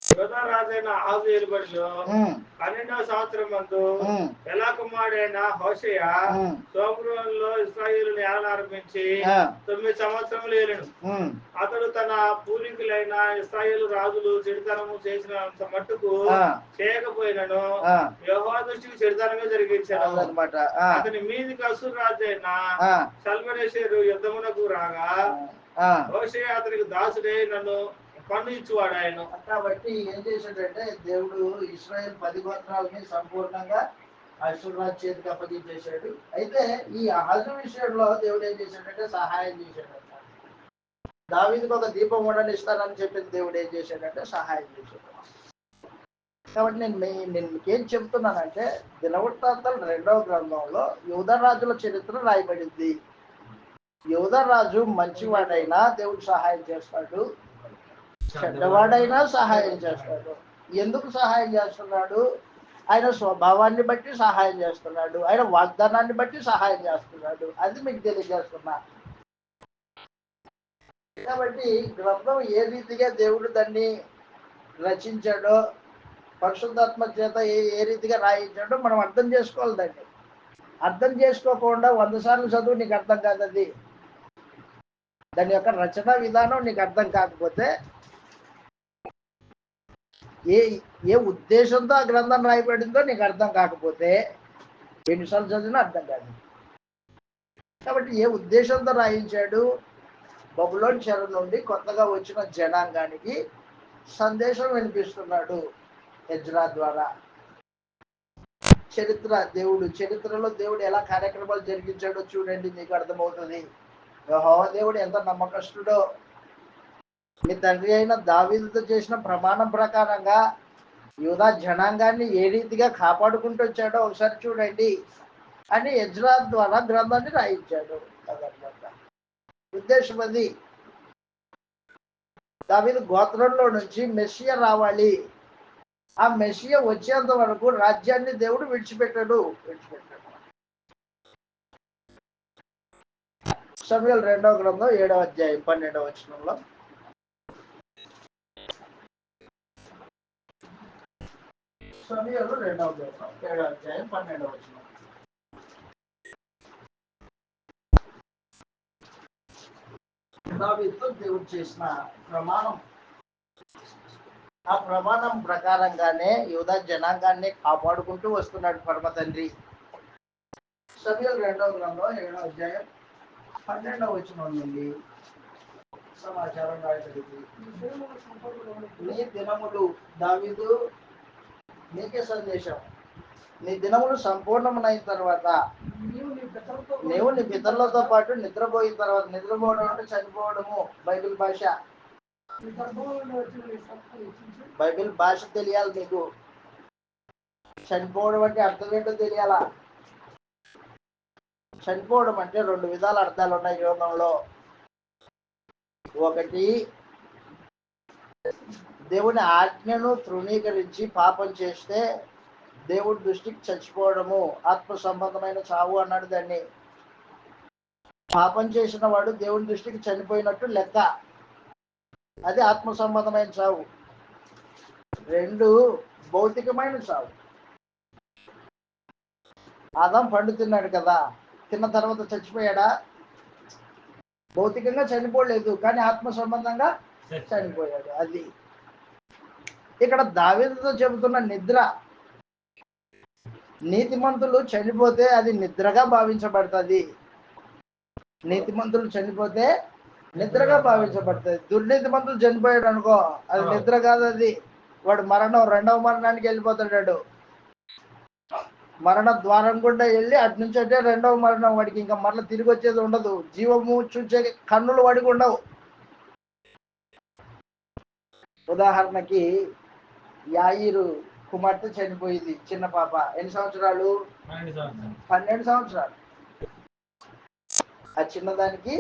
యోధా రాజైన ఆహాజు ఏలుబడిలో 12వ సంవత్సరం మందు ఎలా కుమారుడైన హోషేయ సోమ్రోనులో ఇశ్రాయేలును ఏలనారంభించి 9 సంవత్సరములు ఏలెను. అతడు తన పూర్వీకులైన ఇశ్రాయేలు రాజులు చెడుతనము చేసినంత మట్టుకు చేయకపోయినను యెహోవా దృష్టికి చెడుతనమే జరిగించాడు అన్నమాట. అతని మీదికి అశ్షూరు రాజైన షల్మనేసెరు యుద్ధమునకు రాగా హోషేయ అతనికి దాసుడై నన్ను పన్ను ఇచ్చువాడు ఆయన. కాబట్టి ఏం చేశాడంటే దేవుడు ఇశ్రాయేల్ 10 గోత్రాలని సంపూర్ణంగా అశ్షూరు రాజు చేతికి అప్పగించేశాడు. అయితే ఈ ఆహాజు విషయంలో దేవుడు ఏం చేశాడంటే సహాయం చేశాడంట. దావీదుకు ఒక దీపం ఉండనిస్తానని చెప్పిన దేవుడు ఏం చేశాడంటే సహాయం చేశాడు. కాబట్టి నేను మీకేం చెప్తున్నానంటే దినవృత్తాంతాలు 2వ గ్రంథంలో యూదా రాజుల చరిత్ర రాయబడింది. యూదా రాజు మంచివాడైనా దేవుడు సహాయం చేస్తాడు, చెడ్డవాడైనా సహాయం చేస్తాడు. ఎందుకు సహాయం చేస్తున్నాడు? ఆయన స్వభావాన్ని బట్టి సహాయం చేస్తున్నాడు, ఆయన వాగ్దానాన్ని బట్టి సహాయం చేస్తున్నాడు. అది మీకు తెలియజేస్తున్నా. కాబట్టి గ్రంథం ఏ రీతిగా దేవుడు దాన్ని రచించాడో, పరిశుద్ధాత్మ చేత ఏ రీతిగా రాయించాడో మనం అర్థం చేసుకోవాలి. దాన్ని అర్థం చేసుకోకుండా 100 సార్లు చదువు నీకు అర్థం కాదు. అది దాని యొక్క రచన విధానం నీకు అర్థం కాకపోతే, ఏ ఉద్దేశంతో ఆ గ్రంథం రాయబడిందో నీకు అర్థం కాకపోతే ఎన్నిసార్లు చదివినా అర్థం కాదు. కాబట్టి ఏ ఉద్దేశంతో రాయించాడు? బబులోను చెర నుండి కొత్తగా వచ్చిన జనాంగానికి సందేశం వినిపిస్తున్నాడు ఎజ్రా ద్వారా. చరిత్రలో దేవుడు ఎలా కార్యక్రమాలు జరిగించాడో చూడండి, మీకు అర్థమవుతుంది. యెహోవా దేవుడు ఎంత నమ్మకస్తుడో. మీ తండ్రి అయిన దావీదుతో చేసిన ప్రమాణం ప్రకారంగా యూదా జనాంగాన్ని ఏ రీతిగా కాపాడుకుంటూ వచ్చాడో ఒకసారి చూడండి అని ఎజ్రా ద్వారా గ్రంథాన్ని రాయించాడు. అదనమాట ఉద్దేశం. అది దావీదు గోత్రంలో నుంచి మెస్సియా రావాలి. ఆ మెస్సియా వచ్చేంత వరకు రాజ్యాన్ని దేవుడు విడిచిపెట్టాడు. సమూయేలు 2వ గ్రంథం 7వ అధ్యాయం 12వ వచనంలో. సమూయేలు 2వ గ్రంథం 7వ అధ్యాయం 12వ వచనం. దావీదుతో దేవుడు చేసిన ప్రమాణం, ఆ ప్రమాణం ప్రకారంగానే యూదా జనాంగాన్ని కాపాడుకుంటూ వస్తున్నాడు పరమ తండ్రి. సమూయేలు 2వ గ్రంథం 7వ అధ్యాయం 12వ వచనం నుండి సమాచారం రాయబడింది. నీ దినములు, దావీదు నీకే సందేశం, నీ దినములు సంపూర్ణమైన తర్వాత నీవు నీ పితరులతో పాటు నిద్రపోయిన తర్వాత, నిద్రపోవడం అంటే చనిపోవడము. బైబిల్ భాష తెలియాలి మీకు. చనిపోవడం అంటే అర్థం ఏంటో తెలియాలా? చనిపోవడం అంటే రెండు విధాల అర్థాలు ఉన్నాయి యోగంలో. ఒకటి, దేవుని ఆజ్ఞను తృణీకరించి పాపం చేస్తే దేవుడి దృష్టికి చచ్చిపోవడము ఆత్మ సంబంధమైన చావు అన్నాడు దాన్ని. పాపం చేసిన వాడు దేవుని దృష్టికి చనిపోయినట్టు లెక్క, అది ఆత్మ సంబంధమైన చావు. రెండు, భౌతికమైన చావు. ఆదాం పండు తిన్నాడు కదా, తిన్న తర్వాత చచ్చిపోయాడా? భౌతికంగా చనిపోలేదు, కానీ ఆత్మ సంబంధంగా చనిపోయాడు. అది ఇక్కడ దావీదుతో చెబుతున్న నిద్ర. నీతిమంతులు చనిపోతే అది నిద్రగా భావించబడుతుంది. నీతిమంతులు చనిపోతే నిద్రగా భావించబడుతుంది. దుర్నీతిమంతులు చనిపోయాడు అనుకో, అది నిద్ర కాదు, అది వాడు మరణం, రెండవ మరణానికి వెళ్ళిపోతాడు. మరణ ద్వారం గుండా వెళ్ళి అటు నుంచి అంటే రెండవ మరణం. వాడికి ఇంకా మరల తిరిగి వచ్చేది ఉండదు. జీవము చూసే కన్నులు వాడికి ఉండవు. ఉదాహరణకి యాయిరు కుమార్తె చనిపోయింది, చిన్న పాప. ఎన్ని సంవత్సరాలు? 12 సంవత్సరాలు. ఆ చిన్నదానికి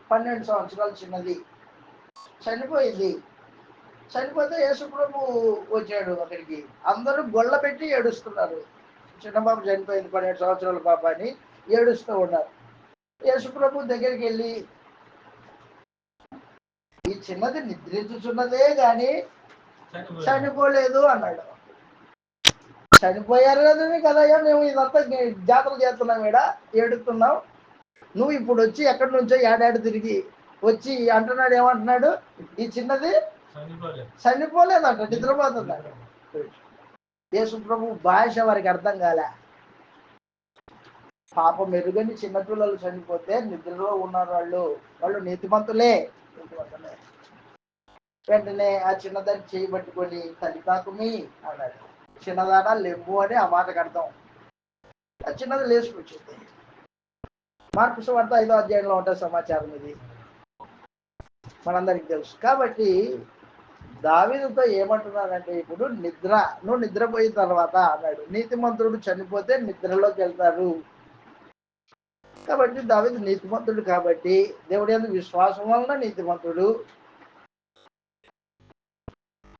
12 సంవత్సరాలు చిన్నది. చనిపోయింది. చనిపోతే యేసుప్రభు వచ్చాడు అక్కడికి. అందరూ గొల్ల పెట్టి ఏడుస్తున్నారు. చిన్న పాప చనిపోయింది, 12 సంవత్సరాల పాప అని ఏడుస్తూ ఉన్నారు. యేసుప్రభు దగ్గరికి వెళ్ళి, ఈ చిన్నది నిద్రించుచున్నదే గాని చనిపోలేదు అన్నాడు. చనిపోయారు కదయ్యా, మేము ఇదంతా జాతర చేస్తున్నాం, ఈడ ఏడుస్తున్నాం. నువ్వు ఇప్పుడు వచ్చి ఎక్కడి నుంచో ఏడాడు తిరిగి వచ్చి అంటున్నాడు. ఏమంటున్నాడు? ఈ చిన్నది చనిపోలేదంట, నిద్రపోతుందంట. యేసు ప్రభు భాష వారికి అర్థం కాలే. పాపం మెరుగని చిన్నపిల్లలు చనిపోతే నిద్రలో ఉన్నారు వాళ్ళు నీతిమంతులే. వెంటనే ఆ చిన్నదాన్ని చేయబట్టుకొని తల్లికాకుమి అన్నాడు. చిన్నదానా లెమ్ము అని ఆ మాటకు అర్థం. ఆ చిన్నది లేచుకొచ్చింది. మార్కు సువార్త 5వ అధ్యాయంలో ఉంటుంది సమాచారం. ఇది మనందరికి తెలుసు. కాబట్టి దావీదుతో ఏమంటున్నారంటే, ఇప్పుడు నిద్ర, నువ్వు నిద్రపోయిన తర్వాత అన్నాడు. నీతిమంతుడు చనిపోతే నిద్రలోకి వెళ్తారు. కాబట్టి దావీదు నీతిమంతుడు కాబట్టి దేవుడి యందు విశ్వాసం వలన నీతిమంతుడు.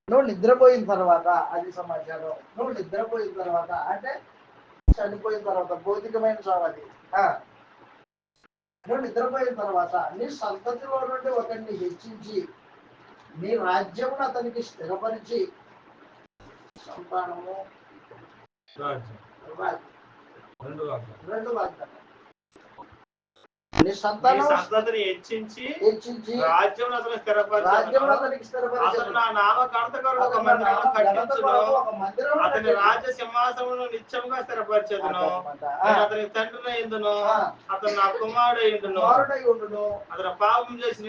నువ్వు నిద్రపోయిన తర్వాత, అది సమాచారం. నువ్వు నిద్రపోయిన తర్వాత అంటే చనిపోయిన తర్వాత, భౌతికమైన చావు అది. నువ్వు నిద్రపోయిన తర్వాత నీ సంతతిలో నుండి ఒకరిని హెచ్చించి నీ రాజ్యమును అతనికి స్థిరపరిచి, సంతానము రెండు వాగ్దానం. నీ సంతతిని హెచ్చించి రాజ్యమును అతనికి స్థిరపరిచి, నా నామకర్తకు ఒక మందిరమును కట్టించును, అతని రాజ్య సింహాసనమును నిత్యముగా స్థిరపరచెదను. నేను అతని తండ్రిని అయ్యుండును, అతను నా కుమారుడై ఉండును. అతను పాపం చేసిన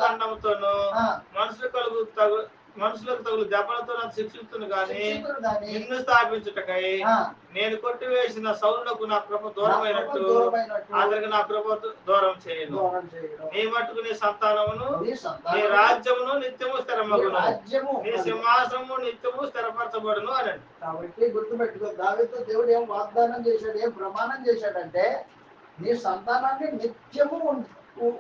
దండముతోను మనుషులకు తగులు దెబ్బలతో నాకు శిక్షిస్తును గాని నిన్ను స్థాపించుటకై నేను కొట్టివేసిన సౌలులకు నా కృప దూరమైనట్టు అతనికి నా కృప దూరం చేయను. నీ మట్టుకు నీ సంతానమును నీ రాజ్యమును నిత్యము స్థిరమగును, నీ సింహాసనము నిత్యము స్థిరపరచబడును అని. కాబట్టి గుర్తుపెట్టుకో, దావీదుతో దేవుడు ఏం వాగ్దానం చేశాడు, ఏం ప్రమాణం చేశాడంటే, నీ సంతానాన్ని నిత్యము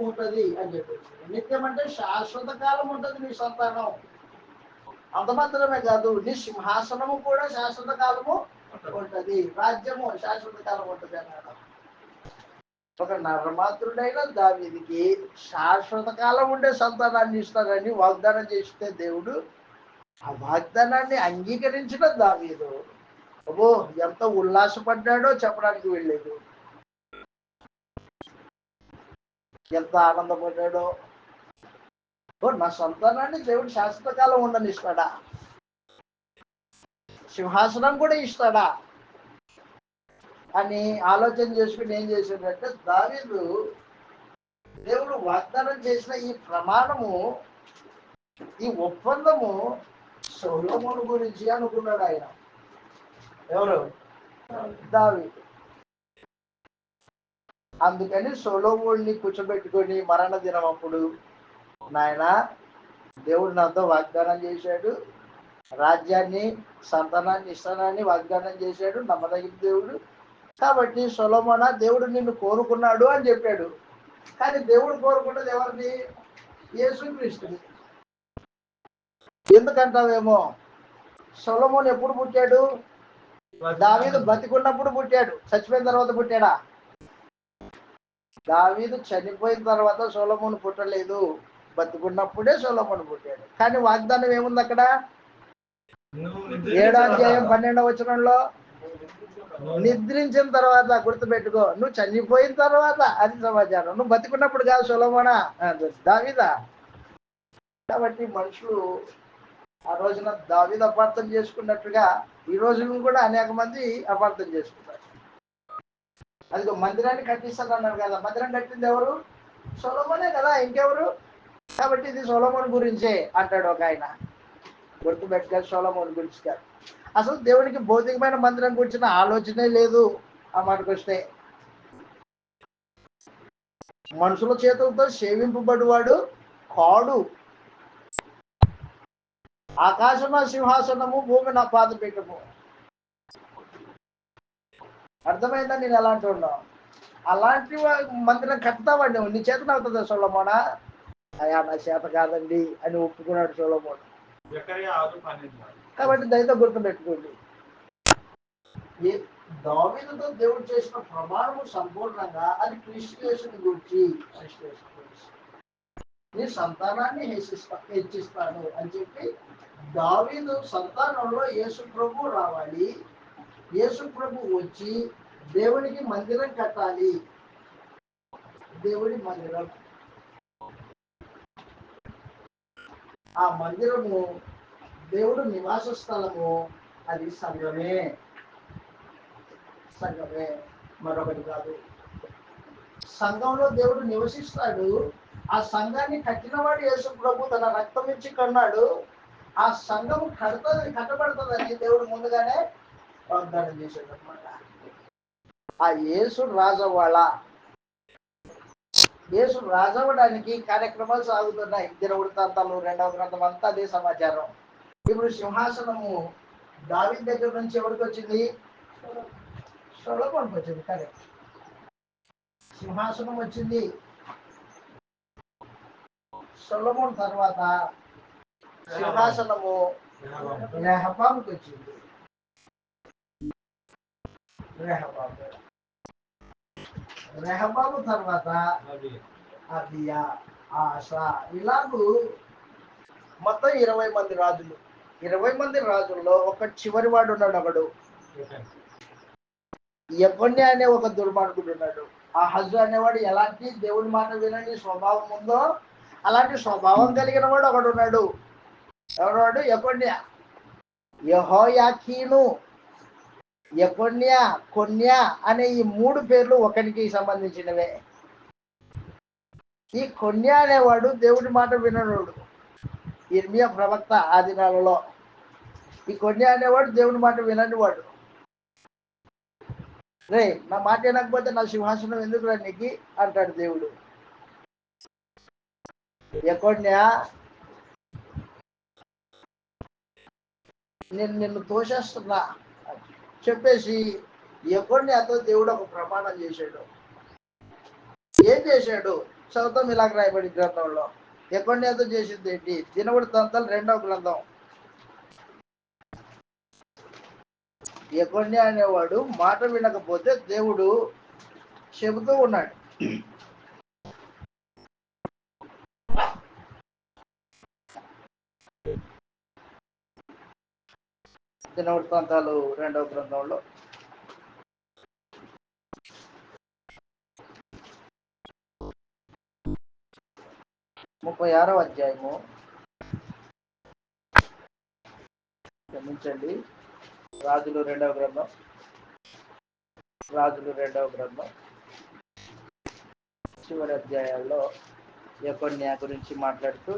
ఉంటది అని చెప్పేసి. నిత్యం అంటే శాశ్వత కాలం ఉంటది నీ సంతానం. అంత మాత్రమే కాదు, నీ సింహాసనము కూడా శాశ్వత కాలము ఉంటది, రాజ్యము శాశ్వత కాలం ఉంటది అన్నాడు. ఒక నరమాత్రుడైన దావీదుకి శాశ్వత కాలం ఉండే సంతానాన్ని ఇస్తారని వాగ్దానం చేస్తే దేవుడు ఆ వాగ్దానాన్ని అంగీకరించిన దావీదు అబ్బో ఎంత ఉల్లాసపడ్డాడో చెప్పడానికి వెళ్ళలేదు. ఎంత ఆనందపడ్డాడో. నా సంతానాన్ని దేవుడు శాశ్వత కాలం ఉండనిస్తాడా, సింహాసనం కూడా ఇస్తాడా అని ఆలోచన చేసుకుని ఏం చేశాడంటే, దావీదు దేవుడు వాగ్దానం చేసిన ఈ ప్రమాణము, ఈ ఒప్పందము సొలొమోను గురించి అనుకున్నాడు ఆయన. ఎవరు? దావీదు. అందుకని సొలొమోనుని కూర్చోబెట్టుకొని మరణ దినం అప్పుడు, నాయన దేవుడు నాతో వాగ్దానం చేశాడు, రాజ్యాన్ని సంతానాన్ని ఇస్తానని వాగ్దానం చేశాడు, నమ్మదగిన దేవుడు. కాబట్టి సొలొమోన, దేవుడు నిన్ను కోరుకున్నాడు అని చెప్పాడు. కానీ దేవుడు కోరుకున్నది ఎవరిని? యేసుక్రీస్తుని. ఎందుకంటావేమో, సొలొమోను ఎప్పుడు పుట్టాడు? దావీదు బతికున్నప్పుడు పుట్టాడు. చచ్చిపోయిన తర్వాత పుట్టాడా? దావీదు చనిపోయిన తర్వాత సొలొమోను పుట్టలేదు. బతుకున్నప్పుడే సొలొమోను పుట్టాడు. కానీ వాగ్దానం ఏముంది అక్కడ? 7వ అధ్యాయం 12వ వచనంలో, నిద్రించిన తర్వాత, గుర్తుపెట్టుకో, నువ్వు చనిపోయిన తర్వాత అది సమాచారం. నువ్వు బతికున్నప్పుడు కాదు సొలొమోనా, దావీదా. కాబట్టి మనుషులు ఆ రోజున దావీదు అపార్థం చేసుకున్నట్టుగా ఈ రోజున కూడా అనేక మంది అపార్థం చేసుకుంటారు. అది మందిరాన్ని కట్టిస్తాను అన్నారు కదా, మందిరం కట్టింది ఎవరు? సొలొమోనే కదా, ఇంకెవరు? కాబట్టి ఇది సొలొమోను గురించే అంటాడు ఒక ఆయన. గుర్తుపెట్టుగా, సొలొమోను గురించి కాదు. అసలు దేవునికి భౌతికమైన మందిరం గురించిన ఆలోచనే లేదు. ఆ మాటకు వస్తే, మనుషుల చేతులతో సేవింపబడివాడు కాడు. ఆకాశం నా సింహాసనము, భూమి నా పాదపీఠము. అర్థమైందా నేను ఎలాంటి ఉన్నావు? అలాంటి మందిరం కడతావండి, నీ చేతన అవుతుందా సొలొమోనా? అయ్యా నా చేత కాదండి అని ఒప్పుకున్నాడు సొలొమోను. కాబట్టి దయతో గుర్తుపెట్టుకోండి, దావీదుతో దేవుడు చేసిన ప్రమాణము సంపూర్ణంగా అది క్రీస్తు యేసుని గురించి. నీ సంతానాన్ని హెచ్చిస్తాను అని చెప్పి, దావీదు సంతానంలో యేసు ప్రభు రావాలి. యేసు ప్రభు వచ్చి దేవునికి మందిరం కట్టాలి. దేవుడి మందిరం, ఆ మందిరము దేవుడు నివాస స్థలము, అది సంఘమే. సంఘమే, మరొకటి కాదు. సంఘంలో దేవుడు నివసిస్తాడు. ఆ సంఘాన్ని కట్టినవాడు యేసు ప్రభు తన రక్తం ఇచ్చి కన్నాడు. ఆ సంఘము కట్టబడుతుందని దేవుడు ముందుగానే వాగ్దానం చేశాడు అనమాట. ఆ యేసు రాజవాళ్ళ, యేసు రాజవడానికి కార్యక్రమాలు సాగుతున్నాయి. దినవృత్తాంతాలు 2వ గ్రంథం అంతా అదే సమాచారం. ఇప్పుడు సింహాసనము దావీదు దగ్గర నుంచి ఎవరికి వచ్చింది? సొలొమోనుకి వచ్చింది. కరెక్ట్. సింహాసనం వచ్చింది సొలొమోను తర్వాత. సింహాసనము రెహబాముకి వచ్చింది. రెహబాము తర్వాత అబియా, ఆసా, ఇలాగూ మొత్తం 20 మంది రాజులు. 20 మంది రాజుల్లో ఒక చివరి వాడు ఉన్నాడు. ఒకడు యెకొన్యా అనే ఒక దుర్మార్గుడు ఉన్నాడు. ఆ హజు అనేవాడు ఎలాంటి దేవుడి మాట వినని స్వభావం ఉందో అలాంటి స్వభావం కలిగిన వాడు ఒకడు ఉన్నాడు. ఎవరు? యెకొన్యా. యెహోయాకీను, యెకొన్యా, కొన్యా అనే ఈ 3 పేర్లు ఒకరికి సంబంధించినవే. ఈ కొన్యా అనేవాడు దేవుడి మాట వినడు. ఇర్మియా ప్రవక్త ఆ దినాలలో ఈ కొన్యా అనేవాడు దేవుడి మాట వినని వాడు. రే, నా మాట వినకపోతే నా సింహాసనం ఎందుకు రా నీకు అంటాడు దేవుడు. యెకొన్యా, నేను నిన్ను తోసేస్తున్నా చెప్పేసి యెకొన్యాతో దేవుడు ఒక ప్రమాణం చేశాడు. ఏం చేశాడు? చదువుతాం, ఇలాగ రాయబడి గ్రంథంలో. యెకొన్యాతో చేసింది ఏంటి? దినవృత్తాంతాలు 2వ గ్రంథం. యెకొన్యా అనేవాడు మాట వినకపోతే దేవుడు చెబుతూ ఉన్నాడు. దినవృత్తాంతాలు 2వ గ్రంథంలో 36వ అధ్యాయము. క్షమించండి, రాజులు 2వ గ్రంథం. రాజులు 2వ గ్రంథం చివరి అధ్యాయాల్లో యెకొన్యా గురించి మాట్లాడుతూ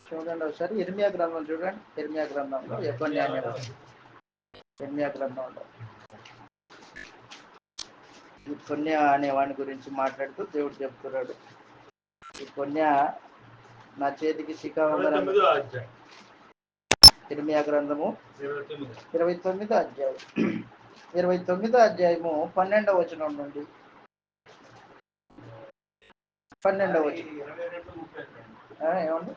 చూడండి ఒకసారి ఇర్మియా గ్రంథం చూడండి. ఇర్మియా గ్రంథంలో యెఫన్యా అనేవాడు, ఇర్మియా గ్రంథంలో ఈ కొన్య అనేవాడి గురించి మాట్లాడుతూ దేవుడు చెప్తున్నాడు. ఈ కొన్య నా చేతికి శిఖ ఉందని. ఇర్మియా గ్రంథము 29వ అధ్యాయం, 29వ అధ్యాయము 12వ వచనం నుండి 12వ వచనం ఏమండి?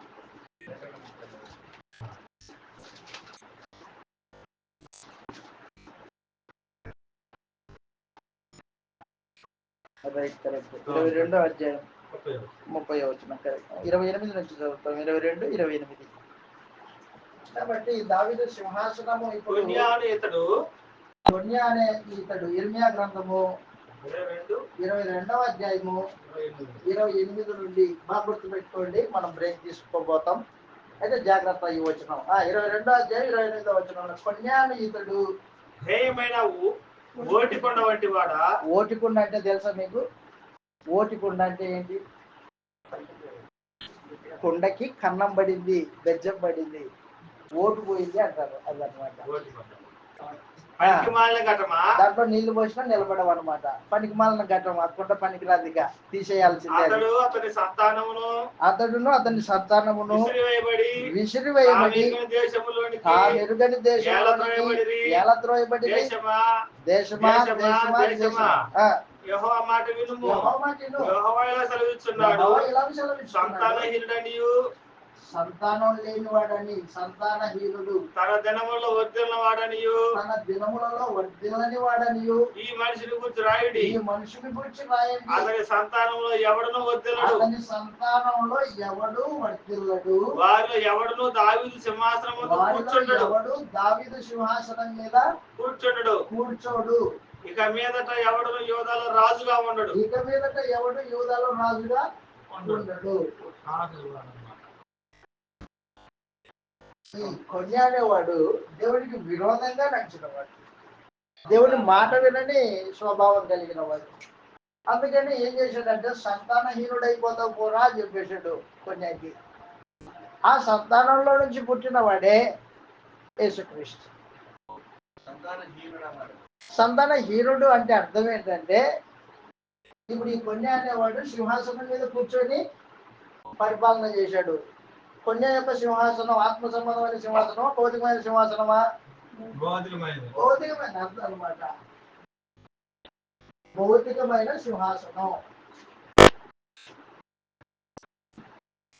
Right, correct. 22వ అధ్యాయం 30వ వచనం కరెక్ట్. 28 నుంచి చదువుతాం. 22, 28. కాబట్టి దావీదు సింహాసనము ఇప్పుడు కొన్యా అనే ఇతడు ఇర్మియా గ్రంథము 22వ అధ్యాయము 28 నుండి బాగా గుర్తుపెట్టుకోండి. మనం బ్రేక్ తీసుకోబోతాం, అయితే జాగ్రత్త. ఈ వచనం 22వ అధ్యాయం 28వ వచనంలో కొన్యా అనే ఇతడు ఓటికొండ వంటి వాడా. ఓటికొండ అంటే తెలుసా మీకు? ఓటికొండ అంటే ఏంటి? కొండకి కన్నం పడింది, బెజ్జం పడింది, ఓటు పోయింది అంటారు. అది అనమాట. దాంట్లో నీళ్లు పోసినా నిలబడవు అనమాట. పనికి మాలిన ఘట్టం, ఆ కొండ పనికిరాదిగా తీసేయాల్సిందే. అతడును అతని సంతానమును విసిరివేయబడి ఆ మెరుగని దేశంలోనికి ఏలత్రోయబడి దేశమా దేశమా దేశమా యెహోవా మాట వినుము. యెహోవా ఇలా సెలవిస్తున్నాడు, సంతానహీనుడనియు సంతానం లేనివాడని, సంతానహీనుడు, తన దినములలో వర్ధిల్లని వాడనియు, తన దినములలో వర్ధిల్లని వాడనియు ఈ మనిషిని గురించి రాయుడి. ఈ మనిషిని గురించి రాయండి. అతని సంతానంలో ఎవడును వర్ధిల్లడు, అతని సంతానంలో ఎవడు వర్ధిల్లడు, వారిలో ఎవడును దావీదు సింహాసనం మీద కూర్చుండడు, ఎవడు దావీదు సింహాసనం మీద కూర్చోడు. ఇక మీదట ఎవడును యూదాలో రాజుగా ఉండడు. ఇక మీదట ఎవడు యూదాలో రాజుగా ఉండడు. ఈ కొన్యా అనేవాడు దేవుడికి విరోధంగా నడిచినవాడు, దేవుని మాట వినని స్వభావం కలిగిన వాడు. అందుకని ఏం చేశాడంటే సంతానహీనుడైపోతావు పోరా అని చెప్పేశాడు కొన్యాకి. ఆ సంతానంలో నుంచి పుట్టిన వాడే యేసుక్రీస్తు. సంతానహీనుడు అంటే అర్థం ఏంటంటే, ఇప్పుడు ఈ కొన్యా అనేవాడు సింహాసనం మీద కూర్చొని పరిపాలన చేశాడు. కొన్యా యొక్క సింహాసనం ఆత్మ సంబంధమైన సింహాసనమా, భౌతికమైన సింహాసనమా? భౌతికమైన అర్థం అనమాట. భౌతికమైన సింహాసనం.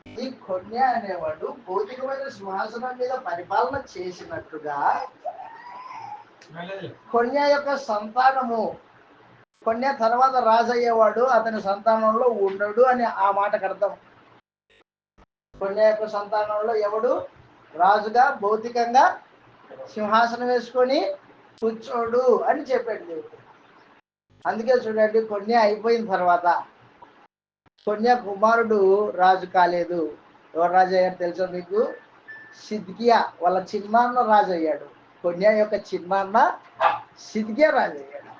ఈ కొన్యా అనేవాడు భౌతికమైన సింహాసనం మీద పరిపాలన చేసినట్టుగా కొన్యా యొక్క సంతానము, కొన్యా తర్వాత రాజు అయ్యేవాడు అతని సంతానంలో ఉండడు అని ఆ మాటకు అర్థం. కొన్యా యొక్క సంతానంలో ఎవడు రాజుగా భౌతికంగా సింహాసనం వేసుకొని కూర్చోడు అని చెప్పాడు దేవుడు. అందుకే చూడండి, కొన్యా అయిపోయిన తర్వాత కొన్యా కుమారుడు రాజు కాలేదు. ఎవరు రాజు అయ్యాడు తెలుసా మీకు? సిద్కియా వాళ్ళ చిన్నాన్న రాజు అయ్యాడు. కొన్యా యొక్క చిన్నాన్న సిద్కియా రాజు అయ్యాడు.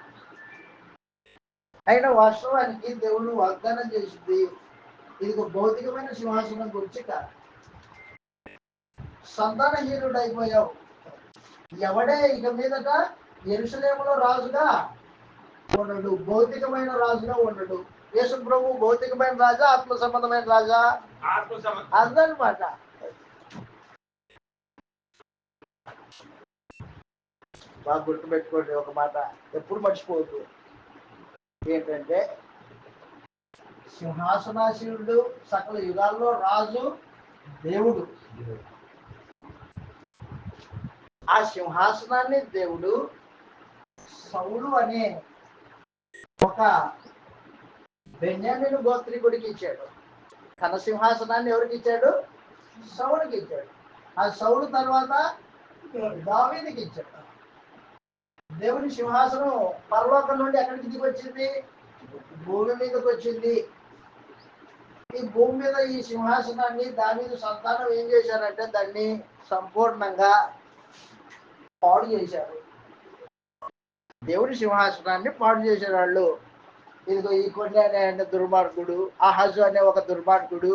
అయినా వాస్తవానికి దేవుడు వాగ్దానం చేసింది ఇది భౌతికమైన సింహాసనం గురించి కాదు. సంతానహీనుడు అయిపోయావు, ఎవడే ఇక మీదట యెరూషలేములో రాజుగా ఉండడు, భౌతికమైన రాజుగా ఉండడు. యేసు ప్రభు భౌతికమైన రాజా, ఆత్మ సంబంధమైన రాజా? అదనమాట. బాగా గుర్తుపెట్టుకోండి ఒక మాట, ఎప్పుడు మర్చిపోవద్దు. ఏంటంటే సింహాసనాశీనుడు, సకల యుగాల్లో రాజు దేవుడు. ఆ సింహాసనాన్ని దేవుడు సౌలు అనే ఒక బెన్యామీను గోత్రికుడికి ఇచ్చాడు. తన సింహాసనాన్ని ఎవరికి ఇచ్చాడు? సౌలుకి ఇచ్చాడు. ఆ సౌలు తర్వాత దావీదుకి ఇచ్చాడు. దేవుని సింహాసనం పరలోకం నుండి ఎక్కడికి దిగి వచ్చింది? భూమి మీదకి వచ్చింది. ఈ భూమి మీద ఈ సింహాసనాన్ని దావీదు సంతానం ఏం చేశారంటే దాన్ని సంపూర్ణంగా పాడు చేశారు. దేవుడి సింహాసనాన్ని పాడు చేశారు వాళ్ళు. ఇదిగో ఈ కొన్యా అనే దుర్మార్గుడు, ఆహాజు అనే ఒక దుర్మార్గుడు,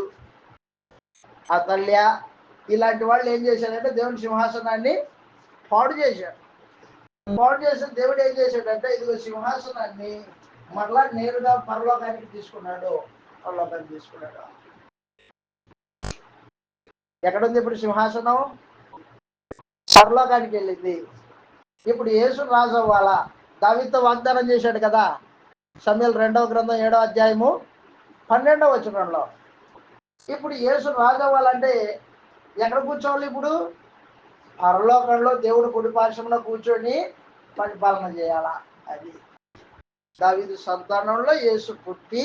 అతల్య ఇలాంటి వాళ్ళు ఏం చేశారంటే దేవుని సింహాసనాన్ని పాడు చేశాడు. పాడు చేసిన దేవుడు ఏం చేశాడంటే ఇదిగో సింహాసనాన్ని మరలా నేరుగా పరలోకానికి తీసుకున్నాడు. పరలోకానికి తీసుకున్నాడు. ఎక్కడుంది ఇప్పుడు సింహాసనం? పరలోకానికి వెళ్ళింది. ఇప్పుడు యేసు రాజు అవ్వాలా? దావీదుతో వాగ్దానం చేశాడు కదా, సమూయేలు 2వ గ్రంథం 7వ అధ్యాయము 12వ వచనంలో. ఇప్పుడు యేసు రాజు అవ్వాలంటే ఎక్కడ కూర్చోవాలి? ఇప్పుడు పరలోకంలో దేవుడు కుడి పార్శ్వంలో కూర్చొని పరిపాలన చేయాలా. అది దావీదు సంతానంలో యేసు పుట్టి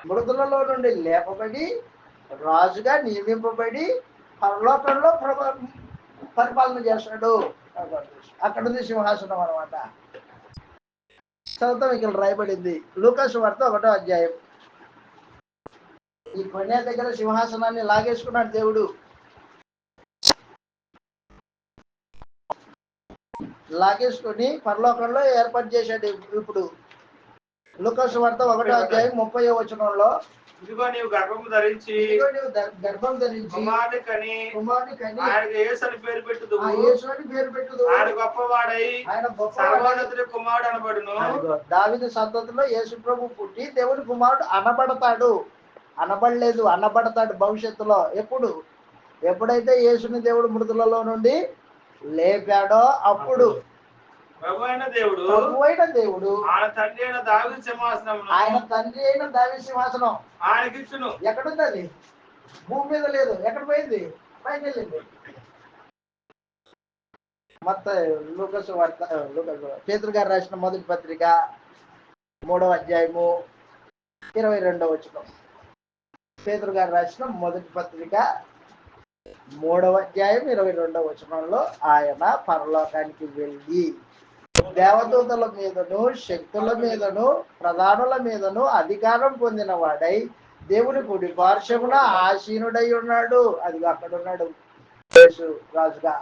మృతులలో నుండి లేపబడి రాజుగా నియమింపబడి పరలోకంలో పరిపాలన చేస్తాడు. అక్కడ ఉంది సింహాసనం అనమాట. చదువుతాం, ఇక్కడ రాయబడింది లూకా సువార్త 1వ అధ్యాయం. ఈ కొన్య దగ్గర సింహాసనాన్ని లాగేసుకున్నాడు దేవుడు. లాగేసుకొని పరలోకంలో ఏర్పాటు చేశాడు. ఇప్పుడు లూకా సువార్త 1వ అధ్యాయం 30వ వచనంలో, ఇదిగో నీవు గర్భం ధరించి కుమారుని కని ఆయనకు యేసు అని పేరు పెట్టుదువు. ఆయన గొప్పవాడై సర్వోన్నతుడి కుమారుడు అనబడును. దావీదు సంతతిలో యేసు ప్రభు పుట్టి దేవుని కుమారుడు అనబడతాడు. అనబడలేదు, అనబడతాడు భవిష్యత్తులో. ఎప్పుడైతే యేసుని దేవుడు మృతులలో నుండి లేపాడో అప్పుడు ప్రభువైన దేవుడు ఆయన తండ్రి అయిన దావీదు సింహాసనం ఆయనకిచ్చును. ఎక్కడుంది అది? భూమి మీద లేదు. ఎక్కడ పోయింది? పైకి వెళ్ళింది. పేతురు గారు రాసిన మొదటి పత్రిక 3వ అధ్యాయము 22వ వచనం. పేతురు గారు రాసిన మొదటి పత్రిక 3వ అధ్యాయం 22వ వచనంలో, ఆయన పరలోకానికి వెళ్ళి దేవదూతల మీదను శక్తుల మీదను ప్రధానుల మీదను అధికారం పొందిన వాడై దేవుని కుడి పార్శ్వమున ఆసీనుడై ఉన్నాడు. అది అక్కడ ఉన్నాడు యేసు రాజుగా.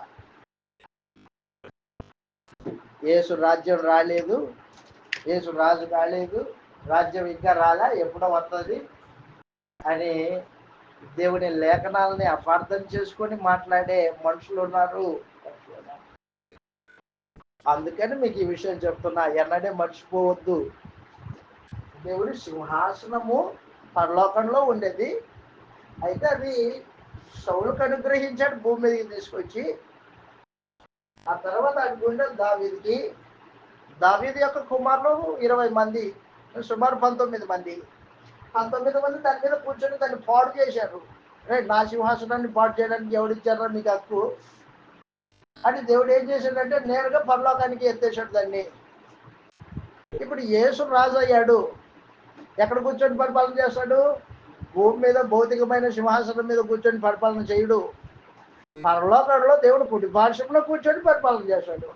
యేసు రాజ్యం రాలేదు, యేసు రాజు కాలేదు, రాజ్యం ఇంకా రాలా, ఎప్పుడో వస్తుంది అని దేవుని లేఖనాలని అపార్థం చేసుకొని మాట్లాడే మనుషులు ఉన్నారు. అందుకని మీకు ఈ విషయం చెప్తున్నా, ఎన్నడే మర్చిపోవద్దు. దేవుడి సింహాసనము పరలోకంలో ఉండేది. అయితే అది సౌలుకు అనుగ్రహించాడు భూమి మీదకి తీసుకొచ్చి. ఆ తర్వాత అది గుండె దావీదు యొక్క కుమారులు 20 మంది, సుమారు 19 మంది దాని మీద కూర్చొని దాన్ని పాడు చేశారు. నా సింహాసనాన్ని పాడు చేయడానికి ఎవడిచ్చారో మీకు హక్కు అని దేవుడు ఏం చేశాడంటే నేరుగా పరలోకానికి ఎత్తేసాడు దాన్ని. ఇప్పుడు యేసు రాజు అయ్యాడు. ఎక్కడ కూర్చొని పరిపాలన చేస్తాడు? భూమి మీద భౌతికమైన సింహాసనం మీద కూర్చొని పరిపాలన చేయడు. పరలోకంలో దేవుడు కుడి పార్శ్వంలో కూర్చొని పరిపాలన చేస్తాడు.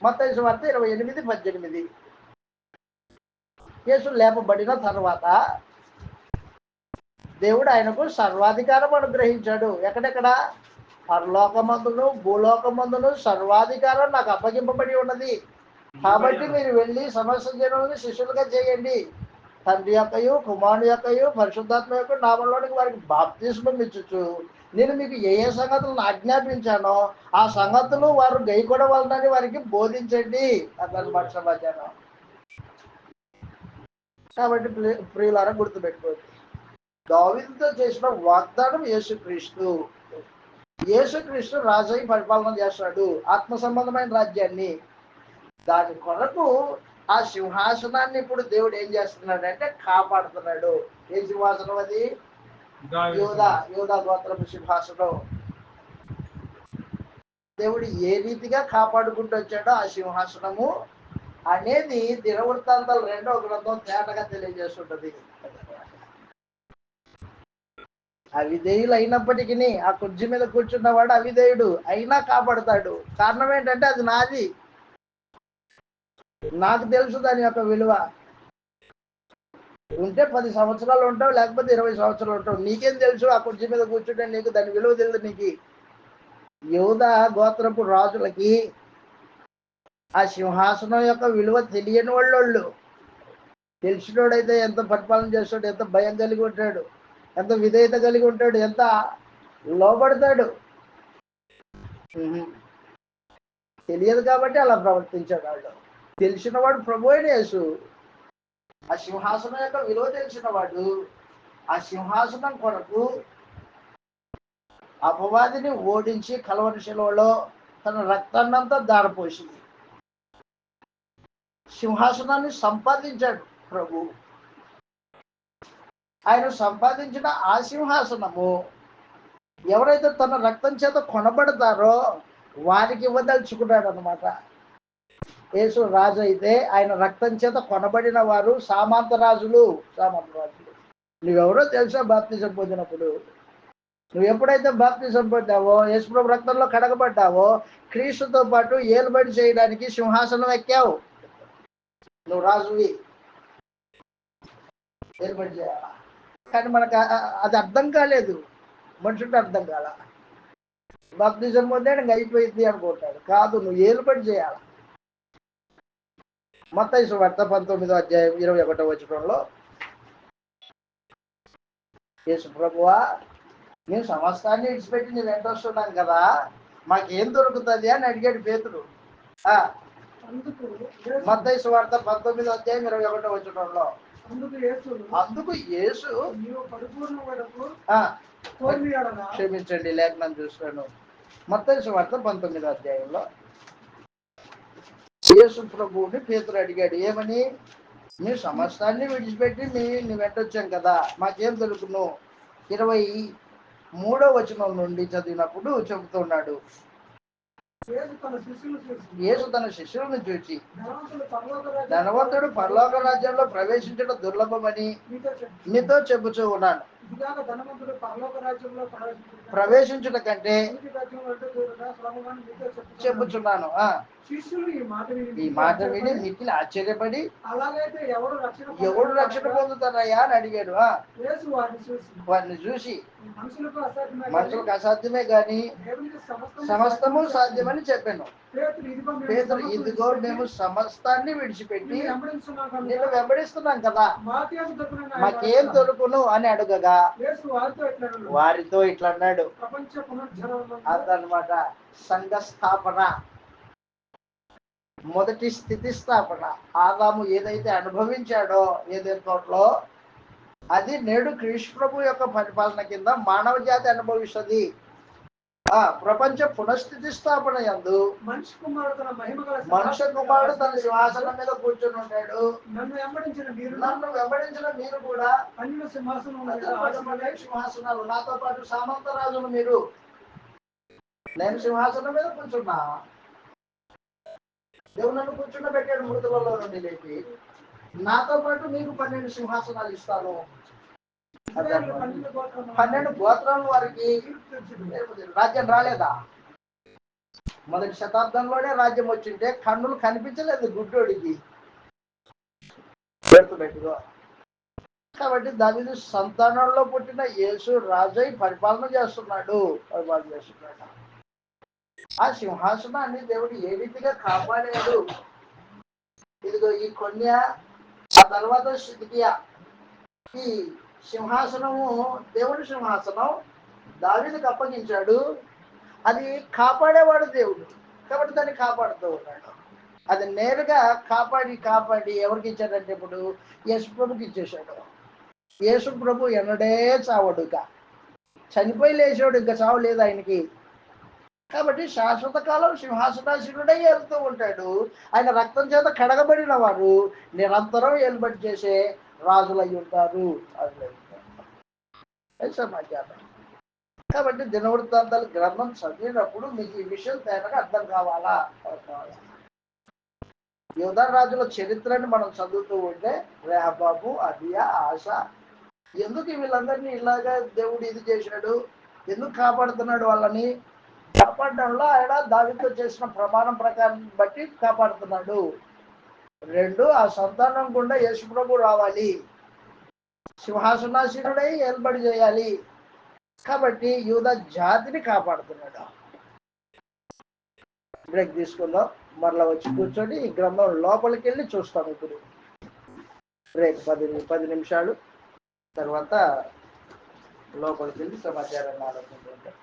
మత్తయి సువార్త 28:18. యేసు లేపబడిన తర్వాత దేవుడు ఆయనకు సర్వాధికారం అనుగ్రహించాడు. ఎక్కడెక్కడ? పరలోకమందును భూలోకమందును సర్వాధికారం నాకు అప్పగింపబడి ఉన్నది. కాబట్టి మీరు వెళ్ళి సమస్త జనులను శిష్యులుగా చేయండి. తండ్రి యొక్కయు కుమారుని యొక్కయు పరిశుద్ధాత్మ యొక్క నామంలోనికి వారికి బాప్తిస్మం ఇచ్చుచు నేను మీకు ఏ సంగతులను ఆజ్ఞాపించానో ఆ సంగతులు వారు గైకొనవలనని వారికి బోధించండి అన్నమాట సమాచారం. కాబట్టి ప్రియులారా గుర్తుపెట్టుకోండి, దావీదుతో చేసిన వాగ్దానం యేసుక్రీస్తు రాజై పరిపాలన చేస్తాడు ఆత్మ సంబంధమైన రాజ్యాన్ని. దాని కొరకు ఆ సింహాసనాన్ని ఇప్పుడు దేవుడు ఏం చేస్తున్నాడంటే కాపాడుతున్నాడు. ఏ సింహాసనం అది? యూదా గోత్రపు సింహాసనం. దేవుడు ఏ రీతిగా కాపాడుకుంటూ వచ్చాడో ఆ సింహాసనము అనేది దినవృత్తాంతాలు 2వ గ్రంథం తేటగా తెలియజేస్తుంటది. అవిధేయులు అయినప్పటికీ ఆ కుర్చీ మీద కూర్చున్నవాడు అవిధేయుడు అయినా కాపాడుతాడు. కారణం ఏంటంటే అది నాది, నాకు తెలుసు దాని యొక్క విలువ. ఉంటే 10 సంవత్సరాలు ఉంటావు, లేకపోతే 20 సంవత్సరాలు ఉంటావు. నీకేం తెలుసు? ఆ కుర్చీ మీద కూర్చుంటే నీకు దాని విలువ తెలియదు. నీకు యూదా గోత్రపు రాజులకి ఆ సింహాసనం యొక్క విలువ తెలియని వాళ్ళు. తెలిసినోడైతే ఎంత పరిపాలన చేస్తాడు, ఎంత భయం కలిగి ఉంటాడు, ఎంత విధేయత కలిగి ఉంటాడు, ఎంత లోబడతాడు. తెలియదు కాబట్టి అలా ప్రవర్తించాడు. వాళ్ళు తెలిసిన వాడు ప్రభు అయిన యేసు. ఆ సింహాసనం యొక్క విలువ తెలిసిన వాడు ఆ సింహాసనం కొరకు అపవాదిని ఓడించి కలవరి శిలువలో తన రక్తాన్నంతా దారపోసింది. సింహాసనాన్ని సంపాదించాడు ప్రభు. ఆయన సంపాదించిన ఆ సింహాసనము ఎవరైతే తన రక్తం చేత కొనబడతారో వారికి ఇవ్వదలుచుకున్నాడు అనమాట. యేసు రాజు అయితే ఆయన రక్తం చేత కొనబడిన వారు సామంత రాజులు. నువ్వెవరో తెలుసా? బాప్తిజం పొందినప్పుడు నువ్వు ఎప్పుడైతే బాప్తిజం పొందావో, యేసుప్రభు రక్తంలో కడగబడ్డావో, క్రీస్తుతో పాటు ఏలుబడి చేయడానికి సింహాసనం ఎక్కావు. నువ్వు రాజువి, ఏలుబడి చేయాలా. కానీ మనకు అది అర్థం కాలేదు. మనుషుడికి అర్థం కాల. బాప్తిజం పొందాడు ఇంకా అయిపోయింది అనుకుంటాడు. కాదు, నువ్వు ఏలుబడి చేయాలి. మత్తయి సువార్త 19:21 యేసు ప్రభువా, మేము సమస్తాన్ని విడిచిపెట్టి నేను వెంట వస్తున్నాను కదా, మాకేం దొరుకుతుంది అని అడిగాడు పేతురు. మత్తయి సువార్త 19:21 అందుకు యేసు క్షమించండి, లేఖనం చూస్తాను. మత్తయి సువార్త 19 యేసు ప్రభువుని పేతురు అడిగాడు, ఏమని? మీ సమస్తాన్ని విడిచిపెట్టి నీ వెంటొచ్చాం కదా, మాకేం దొరుకును? 23 నుండి చదివినప్పుడు చెబుతున్నాడు, యేసు తన శిష్యులను చూచి, ధనవంతుడు పరలోక రాజ్యంలో ప్రవేశించడం దుర్లభమని నీతో చెబుతూ ఉన్నాను. ప్రవేశించుట కంటే చెబుతున్నాను. ఈ మాట విని మిక్కిలి ఆశ్చర్యపడి, ఎవడు రక్షణ పొందుతారయ్యా అని అడిగాడు. వారిని చూసి, మనుషులకు అసాధ్యమే గాని సమస్తము సాధ్యమని చెప్పాను. పేతురు, ఇదిగో మేము సమస్తాన్ని విడిచిపెట్టి నేను వెంబడిస్తున్నాం కదా, మాకేం దొరుకును అని అడుగగా వారితో ఇట్లా అన్నాడు. అదనమాట సంఘ స్థాపన, మొదటి స్థితి స్థాపన. ఆదాము ఏదైతే అనుభవించాడో ఏదైతే తోటలో, అది నేడు క్రీస్తు ప్రభు యొక్క పరిపాలన కింద మానవ జాతి అనుభవిస్తుంది. ప్రపంచ పునఃస్థితి స్థాపన యందు మనుష్య కుమారుడు తన సింహాసనం మీద కూర్చొని ఉంటాడు. నన్ను వెంబడించిన మీరు కూడా సింహాసనాలు, నాతో పాటు సామంత రాజులు మీరు. నేను సింహాసనం మీద కూర్చున్నా, దేవుడు నన్ను కూర్చుండబెట్టాడు మృతులలో నుండి లేపి. నాతో పాటు మీకు 12 సింహాసనాలు ఇస్తాను. 12 గోత్రాల వారికి రాజ్యం రాలేదా? మొదటి శతాబ్దంలోనే రాజ్యం వచ్చింటే కన్నులు కనిపించలేదు గుడ్డోడికి. పెట్టుకో. కాబట్టి దావీదు సంతానంలో పుట్టిన యేసు రాజై పరిపాలన చేస్తున్నాడు. ఆ సింహాసనాన్ని దేవుడు ఏ రీతిగా కాపాడాడు. ఇదిగో ఈ కొన్య, ఆ తర్వాత సిద్కియా. ఈ సింహాసనము దేవుడి సింహాసనం దావీదుకు అప్పగించాడు. అది కాపాడేవాడు దేవుడు కాబట్టి దాన్ని కాపాడుతూ ఉన్నాడు. అది నేరుగా కాపాడి ఎవరికి ఇచ్చాడంటే ఇప్పుడు యేసు ప్రభుకి ఇచ్చేశాడు. యేసు ప్రభు ఎన్నడే చావడు, ఇక చనిపోయి లేచాడు, ఇంకా చావు లేదు ఆయనకి. కాబట్టి శాశ్వత కాలం సింహాసనాశీనుడై వెళ్తూ ఉంటాడు. ఆయన రక్తం చేత కడగబడిన వారు నిరంతరం ఏలుబడి చేసే రాజులై ఉంటారు. సమాచారం. కాబట్టి దినవృత్తాంతాల గ్రంథం చదివినప్పుడు మీకు ఈ విషయం తేటగా అర్థం కావాలా? యూదా రాజుల చరిత్రని మనం చదువుతూ ఉంటే రెహబాబు, అబియా, ఆశ, ఎందుకు వీళ్ళందరినీ ఇలాగా దేవుడు ఇది చేశాడు, ఎందుకు కాపాడుతున్నాడు వాళ్ళని? కాపాడడంలో ఆయన దావీదుతో చేసిన ప్రమాణం ప్రకారం బట్టి కాపాడుతున్నాడు. 2, ఆ సంతానం గుండా యేసు ప్రభు రావాలి, సింహాసనాసీనుడై ఏర్పడి చేయాలి. కాబట్టి యూదా జాతిని కాపాడుతున్నాడు. బ్రేక్ తీసుకుందాం, మరలా వచ్చి కూర్చొని ఈ గ్రంథం లోపలికి వెళ్ళి చూస్తాం. ఇప్పుడు బ్రేక్ 10 నిమిషాలు తర్వాత లోపలికి వెళ్ళి సమాచారాన్ని ఆలోచించుకుంటాం.